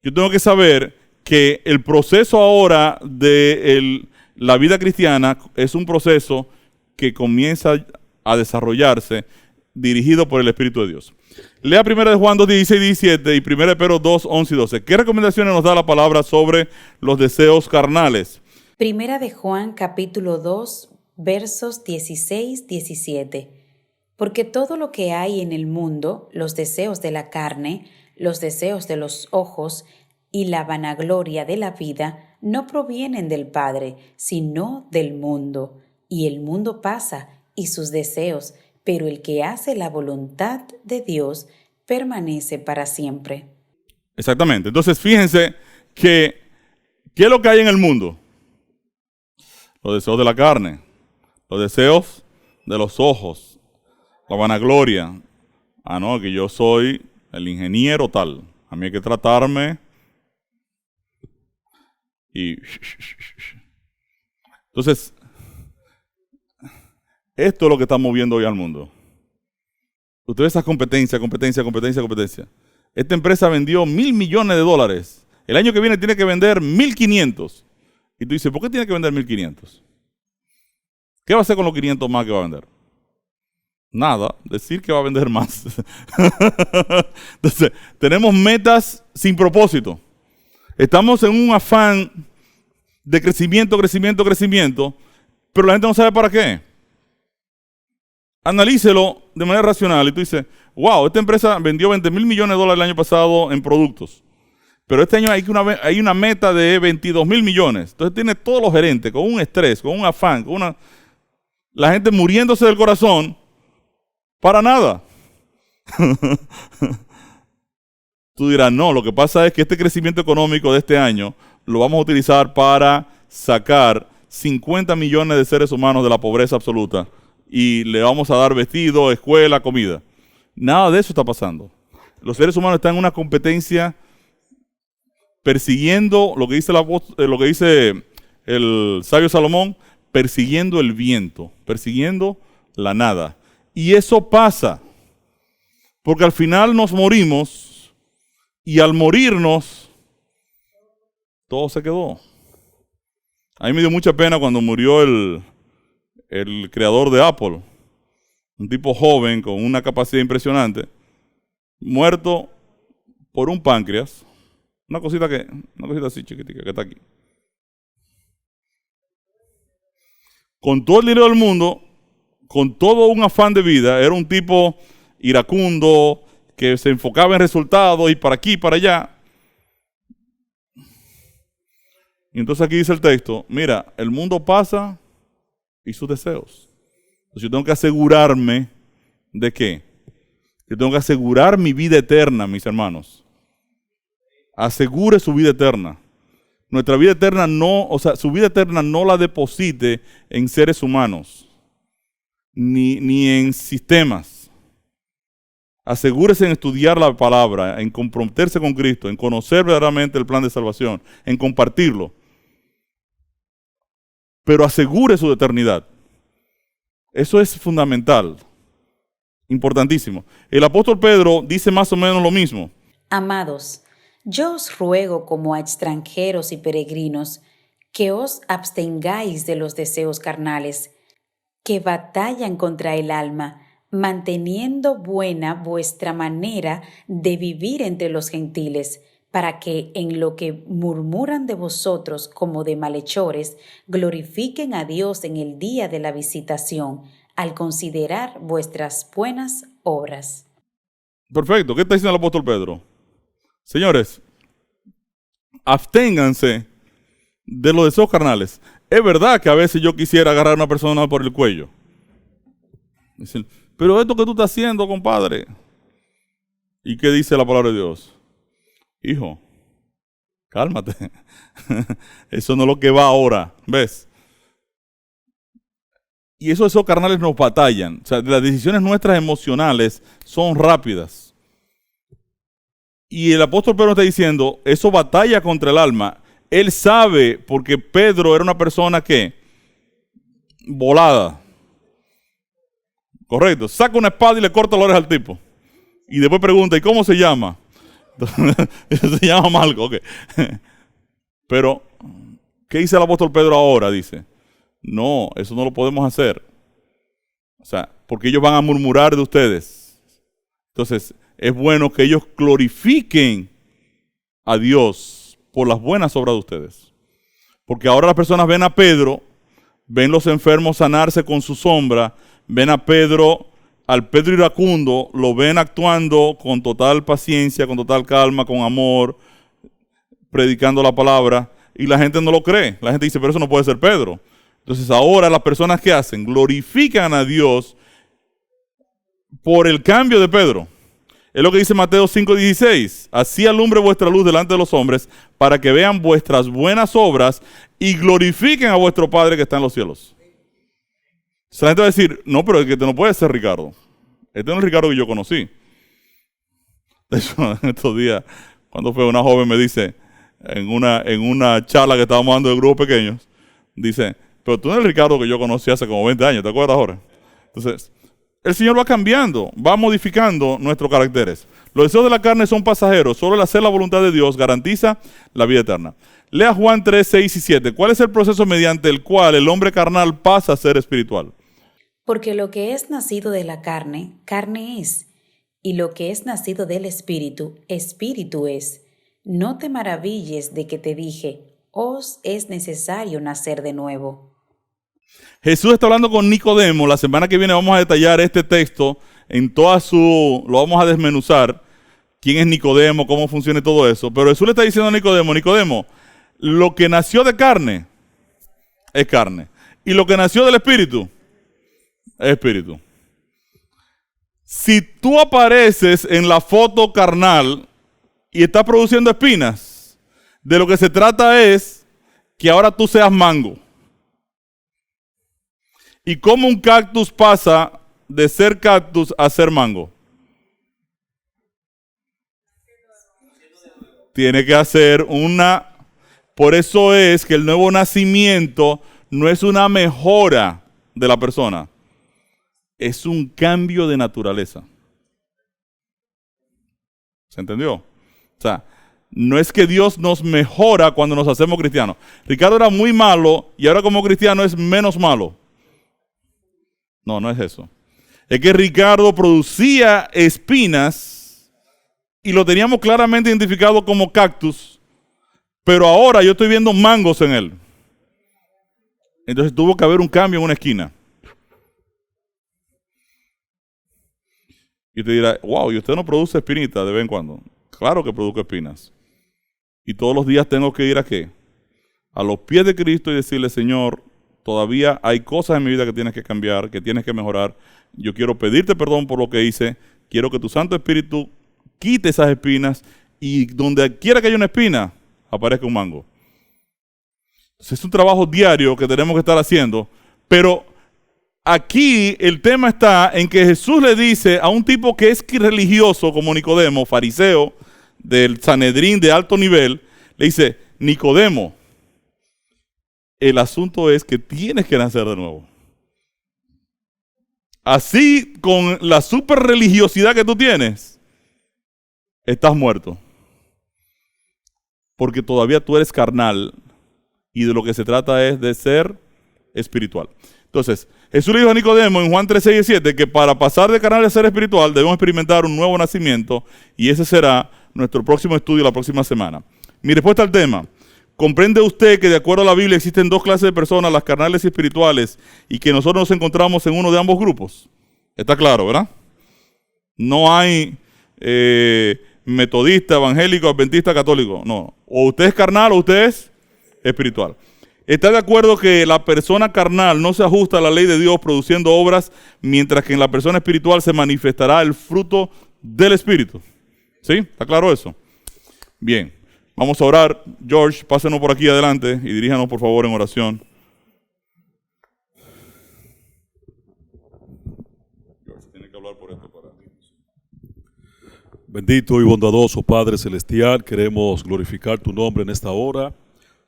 Yo tengo que saber que el proceso ahora de la vida cristiana es un proceso que comienza a desarrollarse dirigido por el Espíritu de Dios. Lea 1 de Juan 2, 16 y 17 y 1 de Pedro 2, 11 y 12. ¿Qué recomendaciones nos da la palabra sobre los deseos carnales? Primera de Juan capítulo 2, versos 16, 17. Porque todo lo que hay en el mundo, los deseos de la carne, los deseos de los ojos y la vanagloria de la vida, no provienen del Padre, sino del mundo. Y el mundo pasa y sus deseos, pero el que hace la voluntad de Dios permanece para siempre. Exactamente. Entonces, fíjense que, ¿qué es lo que hay en el mundo? Los deseos de la carne, los deseos de los ojos, la vanagloria. Ah, no, que yo soy el ingeniero tal. A mí hay que tratarme y... Entonces, esto es lo que está moviendo hoy al mundo. Usted ve esa competencia. Esta empresa vendió $1.000 millones. El año que viene tiene que vender 1.500. Y tú dices, ¿por qué tiene que vender 1.500? ¿Qué va a hacer con los 500 más que va a vender? Nada, decir que va a vender más. Entonces, tenemos metas sin propósito. Estamos en un afán de crecimiento, pero la gente no sabe para qué. Analícelo de manera racional y tú dices, wow, esta empresa vendió $20.000 millones el año pasado en productos. Pero este año hay una meta de $22.000 millones. Entonces tiene todos los gerentes con un estrés, con un afán, la gente muriéndose del corazón para nada. Tú dirás, no, lo que pasa es que este crecimiento económico de este año lo vamos a utilizar para sacar 50 millones de seres humanos de la pobreza absoluta y le vamos a dar vestido, escuela, comida. Nada de eso está pasando. Los seres humanos están en una competencia persiguiendo lo que dice el sabio Salomón, persiguiendo el viento, persiguiendo la nada. Y eso pasa porque al final nos morimos y al morirnos todo se quedó. A mí me dio mucha pena cuando murió el creador de Apple, un tipo joven con una capacidad impresionante, muerto por un páncreas, una cosita así chiquitica que está aquí. Con todo el dinero del mundo, con todo un afán de vida, era un tipo iracundo, que se enfocaba en resultados y para aquí y para allá. Y entonces aquí dice el texto, mira, el mundo pasa y sus deseos. Entonces yo tengo que asegurarme ¿de qué? Yo tengo que asegurar mi vida eterna, mis hermanos. Asegure su vida eterna. Nuestra vida eterna su vida eterna no la deposite en seres humanos, ni en sistemas. Asegúrese en estudiar la palabra, en comprometerse con Cristo, en conocer verdaderamente el plan de salvación, en compartirlo. Pero asegure su eternidad. Eso es fundamental, importantísimo. El apóstol Pedro dice más o menos lo mismo. Amados, yo os ruego como a extranjeros y peregrinos que os abstengáis de los deseos carnales, que batallan contra el alma, manteniendo buena vuestra manera de vivir entre los gentiles, para que en lo que murmuran de vosotros como de malhechores, glorifiquen a Dios en el día de la visitación, al considerar vuestras buenas obras. Perfecto. ¿Qué está diciendo el apóstol Pedro? Señores, absténganse de los deseos carnales. Es verdad que a veces yo quisiera agarrar a una persona por el cuello. Dicen, pero esto que tú estás haciendo, compadre. ¿Y qué dice la palabra de Dios? Hijo, cálmate. Eso no es lo que va ahora, ¿ves? Y esos carnales nos batallan. O sea, las decisiones nuestras emocionales son rápidas. Y el apóstol Pedro está diciendo, eso batalla contra el alma. Él sabe, porque Pedro era una persona que volada. Correcto. Saca una espada y le corta la oreja al tipo. Y después pregunta, ¿y cómo se llama? Se llama Malco, ok. Pero, ¿qué dice el apóstol Pedro ahora? Dice, no, eso no lo podemos hacer. O sea, porque ellos van a murmurar de ustedes. Entonces, es bueno que ellos glorifiquen a Dios por las buenas obras de ustedes. Porque ahora las personas ven a Pedro, ven los enfermos sanarse con su sombra, ven a Pedro, al Pedro iracundo, lo ven actuando con total paciencia, con total calma, con amor, predicando la palabra, y la gente no lo cree. La gente dice, pero eso no puede ser Pedro. Entonces ahora las personas que hacen, glorifican a Dios por el cambio de Pedro. Es lo que dice Mateo 5:16. Así alumbre vuestra luz delante de los hombres, para que vean vuestras buenas obras y glorifiquen a vuestro Padre que está en los cielos. O sea, la gente va a decir, no, pero es que este no puede ser Ricardo. Este no es el Ricardo que yo conocí. De hecho, en estos días, cuando fue una joven me dice, en una charla que estábamos dando de grupos pequeños, dice, pero tú no eres el Ricardo que yo conocí hace como 20 años, ¿te acuerdas ahora? Entonces, el Señor va cambiando, va modificando nuestros caracteres. Los deseos de la carne son pasajeros, solo el hacer la voluntad de Dios garantiza la vida eterna. Lea Juan 3, 6 y 7. ¿Cuál es el proceso mediante el cual el hombre carnal pasa a ser espiritual? Porque lo que es nacido de la carne, carne es, y lo que es nacido del espíritu, espíritu es. No te maravilles de que te dije, os es necesario nacer de nuevo. Jesús está hablando con Nicodemo. La semana que viene vamos a detallar este texto en lo vamos a desmenuzar. ¿Quién es Nicodemo? ¿Cómo funciona todo eso? Pero Jesús le está diciendo a Nicodemo, Nicodemo, lo que nació de carne es carne. Y lo que nació del espíritu es espíritu. Si tú apareces en la foto carnal y estás produciendo espinas, de lo que se trata es que ahora tú seas mango. ¿Y cómo un cactus pasa de ser cactus a ser mango? Tiene que hacer por eso es que el nuevo nacimiento no es una mejora de la persona, es un cambio de naturaleza. ¿Se entendió? O sea, no es que Dios nos mejora cuando nos hacemos cristianos. Ricardo era muy malo y ahora como cristiano es menos malo. No, no es eso. Es que Ricardo producía espinas y lo teníamos claramente identificado como cactus, pero ahora yo estoy viendo mangos en él. Entonces tuvo que haber un cambio en una esquina. Y te dirá, wow, ¿y usted no produce espinitas de vez en cuando? Claro que produzco espinas. Y todos los días tengo que ir ¿a qué? A los pies de Cristo y decirle, Señor, todavía hay cosas en mi vida que tienes que cambiar, que tienes que mejorar. Yo quiero pedirte perdón por lo que hice. Quiero que tu Santo Espíritu quite esas espinas y donde quiera que haya una espina, aparezca un mango. Entonces, es un trabajo diario que tenemos que estar haciendo. Pero aquí el tema está en que Jesús le dice a un tipo que es religioso como Nicodemo, fariseo del Sanedrín de alto nivel, le dice, Nicodemo, el asunto es que tienes que nacer de nuevo. Así, con la super religiosidad que tú tienes, estás muerto. Porque todavía tú eres carnal y de lo que se trata es de ser espiritual. Entonces, Jesús le dijo a Nicodemo en Juan 3, 6 y 7 que para pasar de carnal a ser espiritual debemos experimentar un nuevo nacimiento y ese será nuestro próximo estudio la próxima semana. Mi respuesta al tema. ¿Comprende usted que de acuerdo a la Biblia existen dos clases de personas, las carnales y espirituales, y que nosotros nos encontramos en uno de ambos grupos? Está claro, ¿verdad? No hay metodista, evangélico, adventista, católico. No. O usted es carnal o usted es espiritual. ¿Está de acuerdo que la persona carnal no se ajusta a la ley de Dios produciendo obras, mientras que en la persona espiritual se manifestará el fruto del Espíritu? ¿Sí? ¿Está claro eso? Bien. Vamos a orar. George, pásenos por aquí adelante y diríjanos por favor en oración. George, tiene que hablar por esto para mí. Bendito y bondadoso Padre Celestial, queremos glorificar tu nombre en esta hora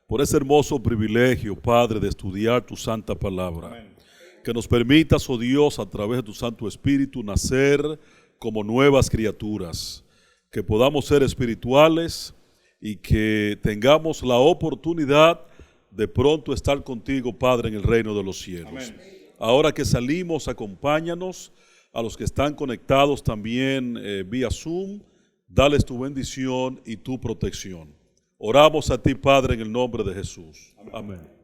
por ese hermoso privilegio, Padre, de estudiar tu santa palabra. Amén. Que nos permitas, oh Dios, a través de tu Santo Espíritu, nacer como nuevas criaturas. Que podamos ser espirituales y que tengamos la oportunidad de pronto estar contigo, Padre, en el reino de los cielos. Amén. Ahora que salimos, acompáñanos a los que están conectados también vía Zoom, dales tu bendición y tu protección. Oramos a ti, Padre, en el nombre de Jesús. Amén.